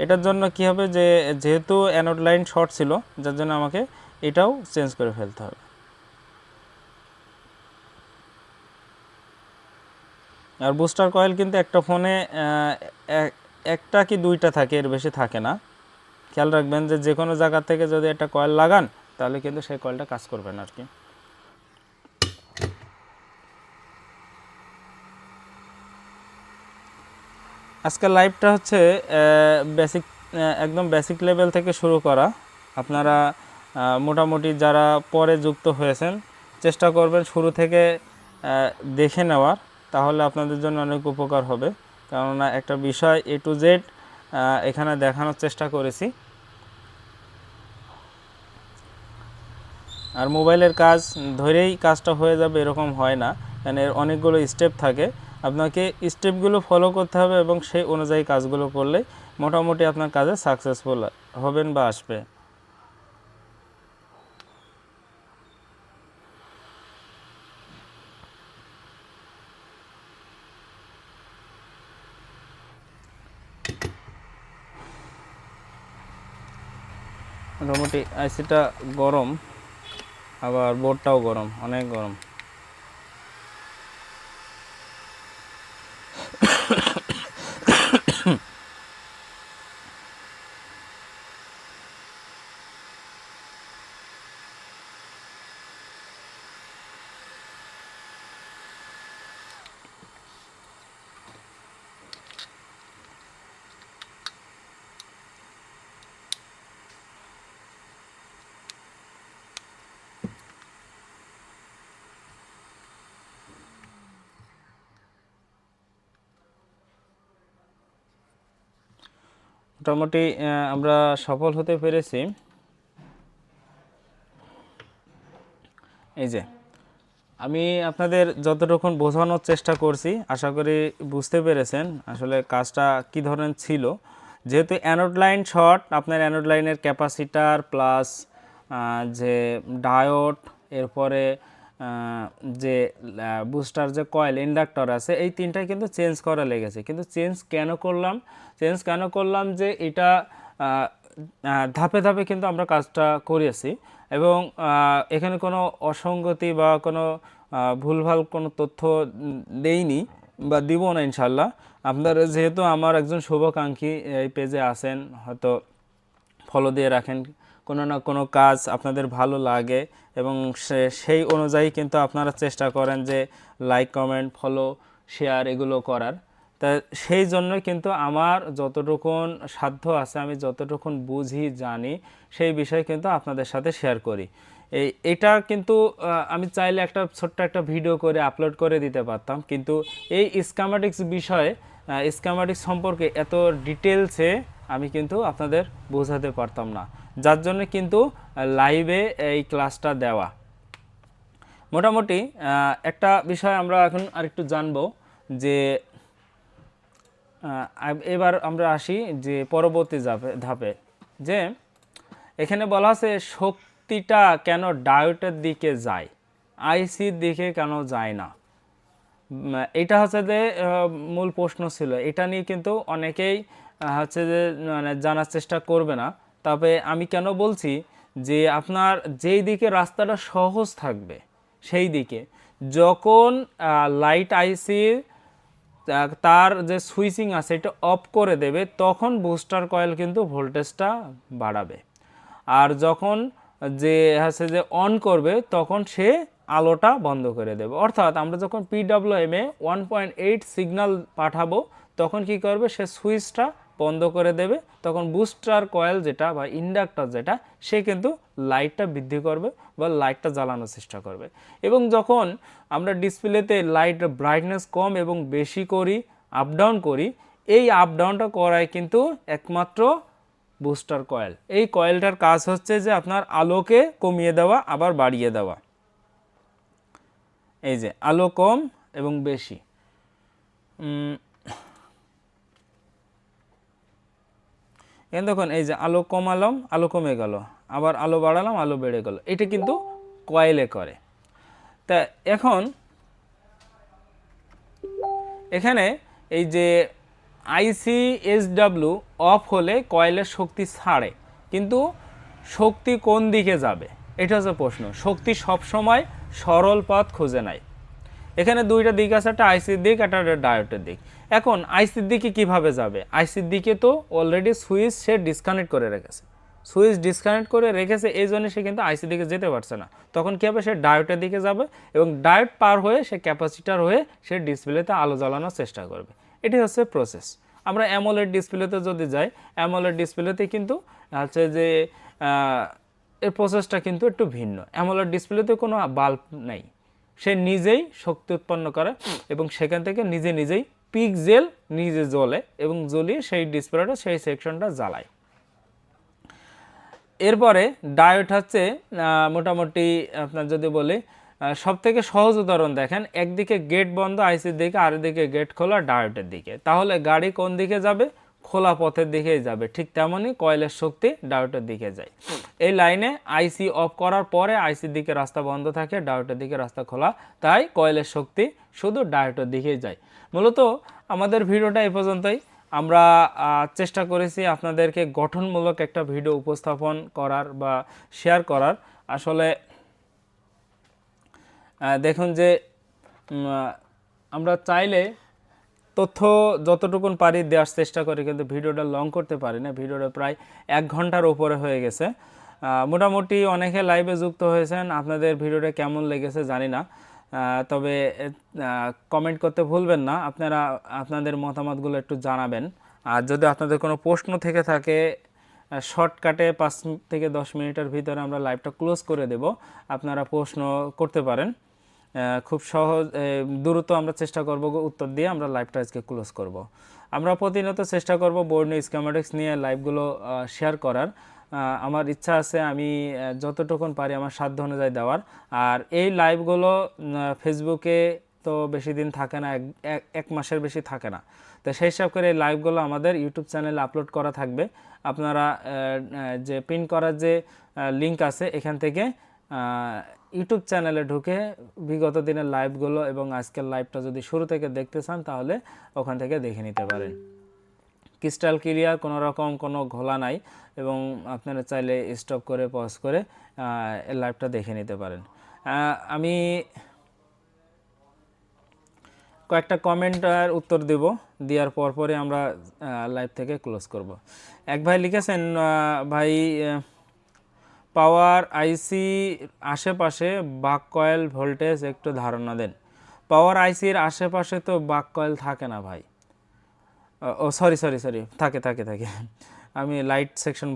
এটার জন্য কি হবে যে যেহেতু অ্যানোড লাইন শর্ট ছিল, যার জন্য আমাকে এটাও চেঞ্জ করে ফেলতে হবে। আর বুস্টার কয়েল কিন্তু একটা ফোনে একটা কি দুইটা থাকে, এর বেশি থাকে না। খেয়াল রাখবেন যে যে কোনো জায়গা থেকে যদি একটা কয়েল লাগান, তাহলে কিন্তু সেই কয়েলটা কাজ করবে না আর কি। আজকের লাইভটা হচ্ছে বেসিক, একদম বেসিক লেভেল থেকে শুরু করা। আপনারা মোটামুটি যারা পরে যুক্ত হয়েছেন, চেষ্টা করবেন শুরু থেকে দেখে নেওয়ার, তাহলে আপনাদের জন্য অনেক উপকার হবে। কেননা একটা বিষয় A to Z এখানে দেখানোর চেষ্টা করেছি। আর মোবাইলের কাজ ধরেই কাজটা হয়ে যাবে এরকম হয় না, কারণ এর অনেকগুলো স্টেপ থাকে। আপনাকে স্টেপগুলো ফলো করতে হবে এবং সেই অনুযায়ী কাজগুলো করলে মোটামুটি আপনার কাজে সাকসেসফুল হবেন বা আসবে। মোটামুটি আইসিটা গরম, আবার বোর্ডটাও গরম, অনেক গরম। মোটামুটি আমরা সফল হতে পেরেছি। এই যে আমি আপনাদের যতটুকু বোঝানোর চেষ্টা করছি, আশা করি বুঝতে পেরেছেন আসলে কাজটা কী ধরনের ছিল। যেহেতু অ্যানোড লাইন শর্ট, আপনার অ্যানোড লাইনের ক্যাপাসিটার প্লাস যে ডায়োড, এরপরে যে বুস্টার যে কয়েল ইন্ডাক্টর আছে, এই তিনটাই কিন্তু চেঞ্জ করা লেগেছে। কিন্তু চেঞ্জ কেন করলাম যে এটা ধাপে ধাপে কিন্তু আমরা কাজটা করেছি, এবং এখানে কোনো অসঙ্গতি বা কোনো ভুলভাল কোনো তথ্য দেইনি বা দিব না ইনশাল্লাহ। আপনারা যেহেতু আমার একজন শুভাকাঙ্ক্ষী, এই পেজে আছেন, হয়তো ফলো দিয়ে রাখেন, কোনো না কোনো কাজ আপনাদের ভালো লাগে এবং সেই অনুযায়ী কিন্তু আপনারা চেষ্টা করেন যে লাইক, কমেন্ট, ফলো, শেয়ার এগুলো করার। তা সেই জন্য কিন্তু আমার যতটুকুন সাধ্য আছে, আমি যতটুকুন বুঝি জানি সেই বিষয় কিন্তু আপনাদের সাথে শেয়ার করি। এটা কিন্তু আমি চাইলে একটা ছোট্ট একটা ভিডিও করে আপলোড করে দিতে পারতাম, কিন্তু এই স্কিমেটিক্স বিষয়ে, স্কিমেটিক্স সম্পর্কে এত ডিটেলসে আমি কিন্তু আপনাদের বোঝাতে পারতাম না, যার জন্য কিন্তু লাইভে এই ক্লাসটা দেওয়া। মোটামুটি একটা বিষয় আমরা এখন আরেকটু জানবো যে এবার আমরা আসি যে পরবর্তী ধাপে, যে এখানে বলা আছে শক্তিটা কেন ডায়োডের দিকে যায়, আইসির দিকে কেন যায় না। এটা হচ্ছে যে মূল প্রশ্ন ছিল। এটা নিয়ে কিন্তু অনেকেই হচ্ছে যে মানে জানার চেষ্টা করবে না। তবে আমি কেন বলছি যে আপনার যেই দিকে রাস্তাটা সহজ থাকবে সেই দিকে যখন লাইট আইসির তার যে সুইচিং আছে এটা অফ করে দেবে, তখন বুস্টার কয়েল কিন্তু ভোল্টেজটা বাড়াবে। আর যখন যে হচ্ছে যে অন করবে তখন সে আলোটা বন্ধ করে দেবে। অর্থাৎ আমরা যখন পিডব্লিউএমে 1.8 সিগন্যাল পাঠাবো তখন কি করবে, সে সুইচটা বন্ধ করে দেবে। তখন বুস্টার কয়েল যেটা বা ইন্ডাক্টর যেটা, সে কিন্তু লাইটটা বৃদ্ধি করবে বা লাইটটা জ্বালানোর চেষ্টা করবে। এবং যখন আমরা ডিসপ্লেতে লাইট ব্রাইটনেস কম এবং বেশি করি, আপ ডাউন করি, এই আপ ডাউনটা করায় কিন্তু একমাত্র বুস্টার কয়েল। এই কয়েলটার কাজ হচ্ছে যে আপনার আলোকে কমিয়ে দেওয়া আবার বাড়িয়ে দেওয়া। এই যে আলো কম এবং বেশি, এখন দেখুন এই যে আলো কমালাম, আলো কমে গেল, আবার আলো বাড়ালাম, আলো বেড়ে গেল, এটা কিন্তু কয়েলে করে। তা এখন এখানে এই যে আইসিএসডব্লিউ অফ হলে কয়েলের শক্তি ছাড়ে, কিন্তু শক্তি কোন দিকে যাবে এটা হচ্ছে প্রশ্ন। শক্তি সবসময় সরল পথ খুঁজে নেয়। এখানে দুইটা দিক আছে, একটা আইসির দিক, একটা ডায়োডের দিক। এখন আইসির দিকে কিভাবে যাবে, আইসির দিকে তো অলরেডি সুইচ সে ডিসকানেক্ট করে রেখেছে, সুইচ ডিসকানেক্ট করে রেখেছে, এই জন্য সে কিন্তু আইসির দিকে যেতে পারছে না। তখন কী হবে, সে ডায়োডের দিকে যাবে এবং ডায়োড পার হয়ে সে ক্যাপাসিটার হয়ে সে ডিসপ্লেতে আলো জ্বালানোর চেষ্টা করবে। এটি হচ্ছে প্রসেস। আমরা অ্যামোলেড ডিসপ্লেতে যদি যাই, অ্যামোলেড ডিসপ্লেতে কিন্তু হচ্ছে যে এর প্রসেসটা কিন্তু একটু ভিন্ন। অ্যামোলেড ডিসপ্লেতে কোনো বাল্ব নেই, সে নিজেই শক্তি উৎপন্ন করে এবং সেখান থেকে নিজেই পিক্সেল নিজে জ্বলে এবং জ্বলিয়ে সেই ডিসপ্লেটা সেই সেকশনটা জ্বালায়। এরপরে ডায়োড হচ্ছে মোটামুটি আপনার যদি বলি সব থেকে সহজ উদাহরণ দেখেন, একদিকে গেট বন্ধ আইসির দিকে, আরেকদিকে গেট খোলা ডায়োডের দিকে, তাহলে গাড়ি কোন দিকে যাবে, খোলা পথের দিকেই যাবে। ঠিক তেমনই কয়েলের শক্তি ডায়োডের দিকে যায়। এই লাইনে আইসি অফ করার পরে আইসির দিকে রাস্তা বন্ধ থাকে, ডায়োডের দিকে রাস্তা খোলা, তাই কয়েলের শক্তি শুধু ডায়োডের দিকেই যায়। মূলত আমাদের ভিডিওটা এই পর্যন্তই। আমরা চেষ্টা করেছি আপনাদেরকে গঠনমূলক একটা ভিডিও উপস্থাপন করার বা শেয়ার করার। আসলে দেখুন যে আমরা চাইলে তথ্য যতটুকুন পারি দেওয়ার চেষ্টা করি, কিন্তু ভিডিওটা লং করতে পারি না। ভিডিওটা প্রায় 1 ঘন্টার উপরে হয়ে গেছে। মোটামুটি অনেকে লাইভে যুক্ত হয়েছেন, আপনাদের ভিডিওটা কেমন লেগেছে জানি না, তবে কমেন্ট করতে ভুলবেন না। আপনারা আপনাদের মতামতগুলো একটু জানাবেন। আর যদি আপনাদের কোনো প্রশ্ন থেকে থাকে, শর্টকাটে 5 থেকে 10 মিনিটের ভিতরে আমরা লাইভটা ক্লোজ করে দেব, আপনারা প্রশ্ন করতে পারেন। খুব সহজ দ্রুত আমরা চেষ্টা করব উত্তর দিয়ে আমরা লাইভটা আজকে ক্লোজ করব। আমরা প্রতিনিয়ত চেষ্টা করব বোর্ড নিয়ে স্কিমেটিক্স নিয়ে লাইভগুলো শেয়ার করার। আমার ইচ্ছা আছে আমি যতটুকুন পারি আমার সাধ্য অনুযায়ী দেওয়ার। আর এই লাইভগুলো ফেসবুকে তো বেশি দিন থাকে না, এক মাসের বেশি থাকে না। তো সেই হিসাব করে এই লাইভগুলো আমাদের ইউটিউব চ্যানেলে আপলোড করা থাকবে। আপনারা যে পিন করার যে লিঙ্ক আছে এখান থেকে ইউটিউব চ্যানেলে ঢুকে বিগত দিনের লাইভগুলো এবং আজকের লাইভটা যদি শুরু থেকে দেখতে চান তাহলে ওখান থেকে দেখে নিতে পারেন। ক্রিস্টাল ক্লিয়ার, কোনো রকম কোনো ঘোলা নাই এবং আপনারা চাইলে স্টপ করে পজ করে এই লাইভটা দেখে নিতে পারেন। আমি কয়েকটা কমেন্টের উত্তর দেব, দেওয়ার পরে আমরা লাইভ থেকে ক্লোজ করব। এক ভাই লিখেছেন, ভাই পাওয়ার আইসি আশেপাশে বাক কয়েল ভোল্টেজ একটু ধারণা দেন। পাওয়ার আইসির আশেপাশে তো বাক কয়েল থাকে না ভাই। ও সরি সরি সরি, থাকে থাকে থাকে, আমি লাইট সেকশন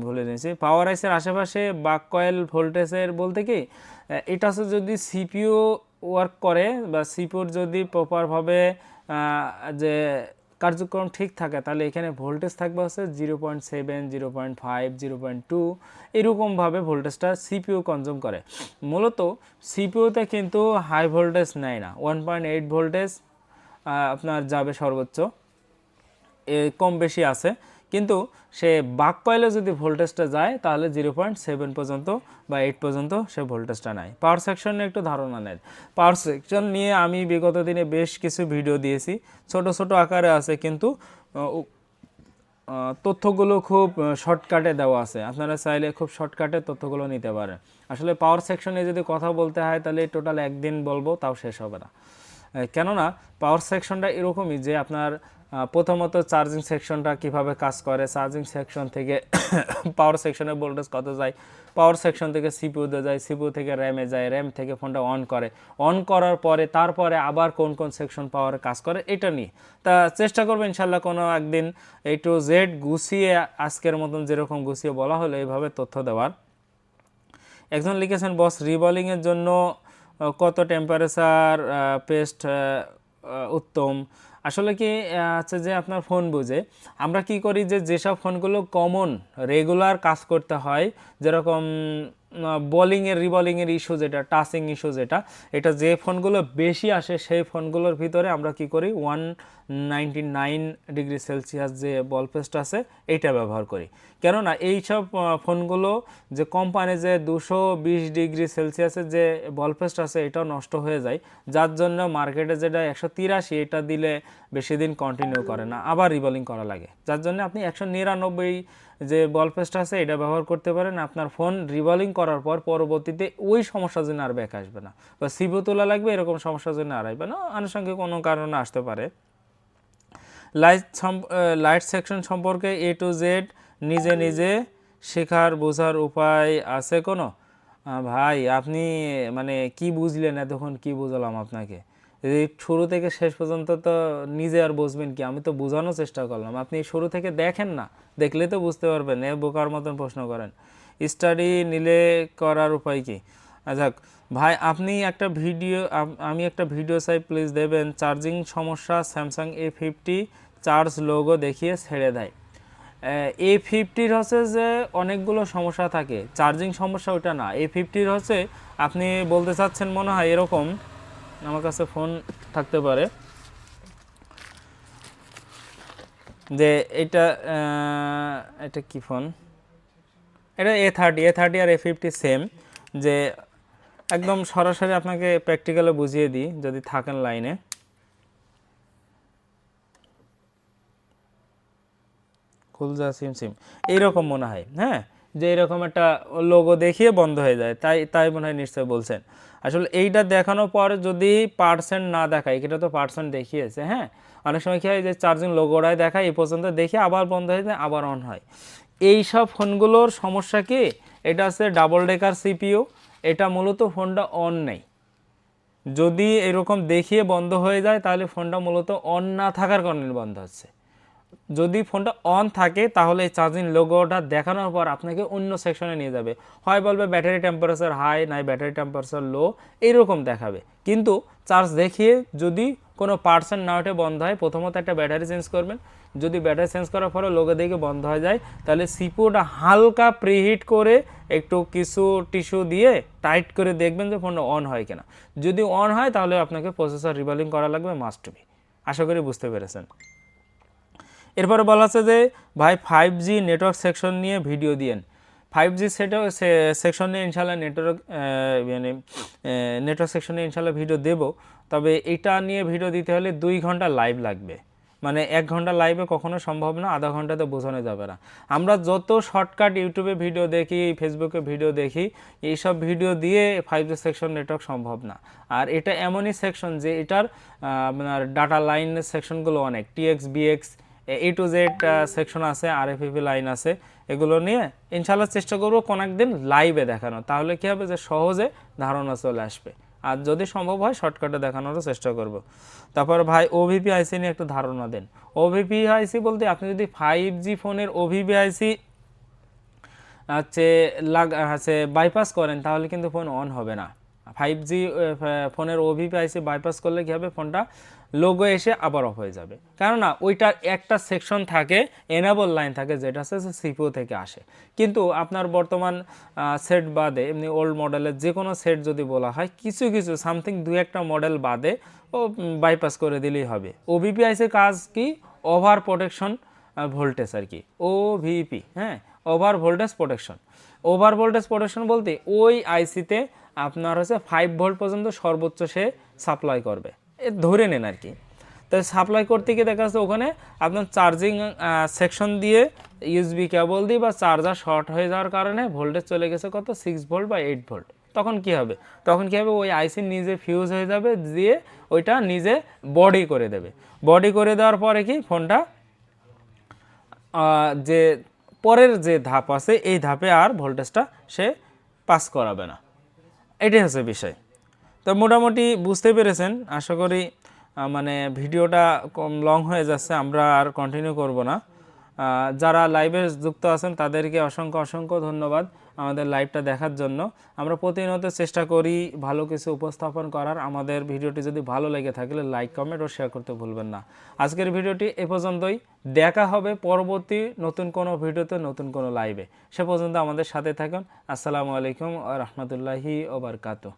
ভুলে নিয়েছি। পাওয়ার আইসির আশেপাশে বাক কয়েল ভোল্টেজের বলতে কি, এটা হচ্ছে যদি সিপিইউ ওয়ার্ক করে বা সিপিইউর যদি প্রপারভাবে যে কার্যক্রম ঠিক থাকে, তাহলে এখানে ভোল্টেজ থাকবে হচ্ছে 0.7, 0.5, 0.2 এরকমভাবে ভোল্টেজটা সিপিইউ কনজিউম করে। মূলত সিপিইউতে কিন্তু হাই ভোল্টেজ নেয় না, 1.8 ভোল্টেজ আপনার যাবে সর্বোচ্চ, কম বেশি আছে, কিন্তু সে বাক কয়েলে যদি ভোল্টেজটা যায় তাহলে 0.7 পর্যন্ত বা 8 পর্যন্ত সে ভোল্টেজটা নেয়। পাওয়ার সেকশন নিয়ে একটু ধারণা নেন। পাওয়ার সেকশন নিয়ে আমি বিগত দিনে বেশ কিছু ভিডিও দিয়েছি, ছোট ছোট আকারে আছে, কিন্তু তথ্যগুলো খুব শর্টকাটে দেওয়া আছে, আপনারা চাইলে খুব শর্টকাটে তথ্যগুলো নিতে পারেন। আসলে পাওয়ার সেকশনে যদি কথা বলতে হয় তাহলে টোটাল একদিন বলবো, তাও শেষ হবে না। কেননা পাওয়ার সেকশনটা এরকমই যে আপনার প্রথমত চার্জিং সেকশনটা কিভাবে কাজ করে, চার্জিং সেকশন থেকে পাওয়ার সেকশনে ভোল্টেজ কত যায়, পাওয়ার সেকশন থেকে সিপিইউতে যায়, সিপিইউ থেকে র্যামে যায়, র্যাম থেকে ফোনটা অন করে, অন করার পরে তারপরে আবার কোন কোন সেকশন পাওয়ারে কাজ করে, এটা নিয়ে তা চেষ্টা করবো ইনশাল্লাহ কোনো একদিন A to Z গুছিয়ে, আজকের মতন যেরকম গুছিয়ে বলা হলো এইভাবে তথ্য দেওয়ার। একজন লিখেছেন বস রিবলিংয়ের জন্য কত টেম্পারেচার পেস্ট উত্তম। আসলে কি আছে যে আপনার ফোন বুঝে আমরা কি করি যে যেসব ফোনগুলো কমন রেগুলার কাজ করতে হয়, যেরকম বলিংয়ের রিবলিংয়ের ইস্যু যেটা, টাচিং ইস্যু যেটা, এটা যে ফোনগুলো বেশি আসে সেই ফোনগুলোর ভিতরে আমরা কি করি 199 ডিগ্রি সেলসিয়াস যে বল পেস্ট আছে এইটা ব্যবহার করি। কেননা এইসব ফোনগুলো যে কোম্পানি যে 220 ডিগ্রি সেলসিয়াসের যে বল পেস্ট আছে এটাও নষ্ট হয়ে যায়, যার জন্য মার্কেটে যেটা 183 এটা দিলে বেশি দিন কন্টিনিউ করে না, আবার রিবলিং করা লাগে, যার জন্য আপনি 199 যে বল পেস্ট আছে এটা ব্যবহার করতে পারেন। আপনার ফোন রিবলিং করার পর পরবর্তীতে ওই সমস্যার জন্য আর ব্যাক আসবে না, বা সিপিইউ তোলা লাগবে এরকম সমস্যার জন্য আর আসবে না, আনুষঙ্গিক কোনো কারণে আসতে পারে। লাইট সেকশন সম্পর্কে A to Z নিজে নিজে শেখার বোঝার উপায় আছে কোনো? ভাই আপনি মানে কি বুঝলেন এতক্ষণ, কি বুঝলাম আপনাকে? এই শুরু থেকে শেষ পর্যন্ত তো নিজে আর বুঝবেন কি, আমি তো বোঝানোর চেষ্টা করলাম, আপনি শুরু থেকে দেখেন না, দেখলে তো বুঝতে পারবেন। এ বোকার মতন প্রশ্ন করেন। স্টাডি নিলে করার উপায় কি? যাক ভাই, আপনি একটা ভিডিও, আমি একটা ভিডিও চাই প্লিজ দেবেন। চার্জিং সমস্যা, স্যামসাং A50 চার্জ লোগো দেখিয়ে ছেড়ে দেয়। A50 হচ্ছে যে অনেকগুলো সমস্যা থাকে, চার্জিং সমস্যা ওটা না। A50 হচ্ছে আপনি বলতে চাচ্ছেন মনে হয় এরকম, আমার কাছে ফোন থাকতে পারে যে এটা এটা কি ফোন, এটা A30 আর A50 সেম, যে একদম সরাসরি আপনাকে প্র্যাকটিক্যালে বুঝিয়ে দিই যদি থাকেন লাইনে। খুলজা সিম সিম এইরকম মনে হয়, হ্যাঁ, যে এরকম একটা লোগো দেখিয়ে বন্ধ হয়ে যায়, তাই তাই মনে হয় নিশ্চয় বলছেন। আসলে এইটা দেখানোর পর যদি পার্সেন্ট না দেখায়, এটা তো পার্সেন্ট দেখিয়েছে, হ্যাঁ, অনেক সময় কী হয় যে চার্জিং লোগোটাই দেখায়, এই পর্যন্ত দেখে আবার বন্ধ হয়ে যায়, আবার অন হয়। এই সব ফোনগুলোর সমস্যা কি, এটা হচ্ছে ডাবল ডেকার সিপিইউ, এটা মূলত ফোনটা অন নেই। যদি এরকম দেখিয়ে বন্ধ হয়ে যায় তাহলে ফোনটা মূলত অন না থাকার কারণে বন্ধ হচ্ছে। যদি ফোনটা অন থাকে তাহলে এই চার্জিং লোগোটা দেখানোর পর আপনাকে অন্য সেকশনে নিয়ে যাবে, হয় বলবে ব্যাটারি টেম্পারেচার হাই, নাই ব্যাটারি টেম্পারেচার লো, এইরকম দেখাবে। কিন্তু চার্জ দেখিয়ে যদি কোনো পার্সেন্ট না ওঠে বন্ধ হয়, প্রথমত একটা ব্যাটারি চেঞ্জ করবেন। যদি ব্যাটারি চেঞ্জ করার পরে লোগো দেখে বন্ধ হয়ে যায় তাহলে সিপিইউটা হালকা প্রিহিট করে একটু কিছু টিস্যু দিয়ে টাইট করে দেখবেন যে ফোনটা অন হয় কিনা। যদি অন হয় তাহলে আপনাকে প্রসেসর রিবলিং করা লাগবে, মাস্ট বি। আশা করি বুঝতে পেরেছেন। এরপরে বলা আছে যে ভাই 5G নেটওয়ার্ক সেকশন নিয়ে ভিডিও দিয়েন। 5G সেকশন নিয়ে ইনশাল্লাহ নেটওয়ার্ক সেকশনে ইনশাল্লাহ ভিডিও দেব, তবে এটা নিয়ে ভিডিও দিতে হলে 2 ঘন্টা লাইভ লাগবে, মানে 1 ঘন্টা লাইভে কখনো সম্ভব না, আধা ঘন্টাতে বোঝানো যাবে না। আমরা যত শর্টকাট ইউটিউবে ভিডিও দেখি, ফেসবুকে ভিডিও দেখি, এইসব ভিডিও দিয়ে 5G সেকশন নেটওয়ার্ক সম্ভব না। আর এটা এমনই সেকশন যে এটার আপনার ডাটা লাইনের সেকশনগুলো অনেক, TX BX A to Z section আছে, RFIP লাইন আছে, এগুলো নিয়ে ইনশাল্লাহ চেষ্টা করব কোনো একদিন লাইভে দেখানো, তাহলে কী হবে যে সহজে ধারণা চলে আসবে। আর যদি সম্ভব হয় শর্টকাটে দেখানোরও চেষ্টা করব। তারপর ভাই OVP আইসি নিয়ে একটু ধারণা দেন। OVP আইসি বলতে আপনি যদি 5G ফোনের OVP আইসি হচ্ছে বাইপাস করেন তাহলে কিন্তু ফোন অন হবে না। 5G ফোনের OVP আইসি বাইপাস করলে কী হবে, ফোনটা লোগো এসে আবার অফ হয়ে যাবে। কেননা ওইটার একটা সেকশন থাকে, এনেবল লাইন থাকে, যেটা হচ্ছে CPU থেকে আসে। কিন্তু আপনার বর্তমান সেট বাদে এমনি ওল্ড মডেলের যে কোনো সেট যদি বলা হয়, কিছু কিছু সামথিং 2-1টা মডেল বাদে ও বাইপাস করে দিলেই হবে। OVP আইসির কাজ কি, ওভার প্রোটেকশন ভোল্টেজ আর কি, OVP, হ্যাঁ, over voltage protection. Over voltage protection বলতে ওই আইসিতে আপনার হচ্ছে 5 ভোল্ট পর্যন্ত সর্বোচ্চ সে সাপ্লাই করবে, ধরে নেন আর কি। তো সাপ্লাই করতে গিয়ে দেখা যাচ্ছে ওখানে আপনার চার্জিং সেকশন দিয়ে USB কেবল দিয়ে বা চার্জার শর্ট হয়ে যাওয়ার কারণে ভোল্টেজ চলে গেছে কত, 6 ভোল্ট বা 8 ভোল্ট। তখন কি হবে, ওই আইসি নিজে ফিউজ হয়ে যাবে, দিয়ে ওইটা নিজে বডি করে দেবে। বডি করে দেওয়ার পরে কি ফোনটা যে পরের যে ধাপ আছে এই ধাপে আর ভোল্টেজটা সে পাস করাবে না। এটাই হচ্ছে বিষয়। তো মোটামুটি বুঝতে পেরেছেন আশা করি। মানে ভিডিওটা কম লং হয়ে যাচ্ছে, আমরা আর কন্টিনিউ করব না। যারা লাইভে যুক্ত আছেন তাদেরকে অসংখ্য অসংখ্য ধন্যবাদ আমাদের লাইভটা দেখার জন্য। আমরা প্রতিনিয়ত চেষ্টা করি ভালো কিছু উপস্থাপন করার। আমাদের ভিডিওটি যদি ভালো লেগে থাকলে লাইক, কমেন্ট ও শেয়ার করতে ভুলবেন না। আজকের ভিডিওটি এ পর্যন্তই। দেখা হবে পরবর্তী নতুন কোনো ভিডিওতে, নতুন কোনো লাইভে। সে পর্যন্ত আমাদের সাথে থাকুন। আসসালামু আলাইকুম ওয়া রাহমাতুল্লাহি ওয়া বারাকাতুহু।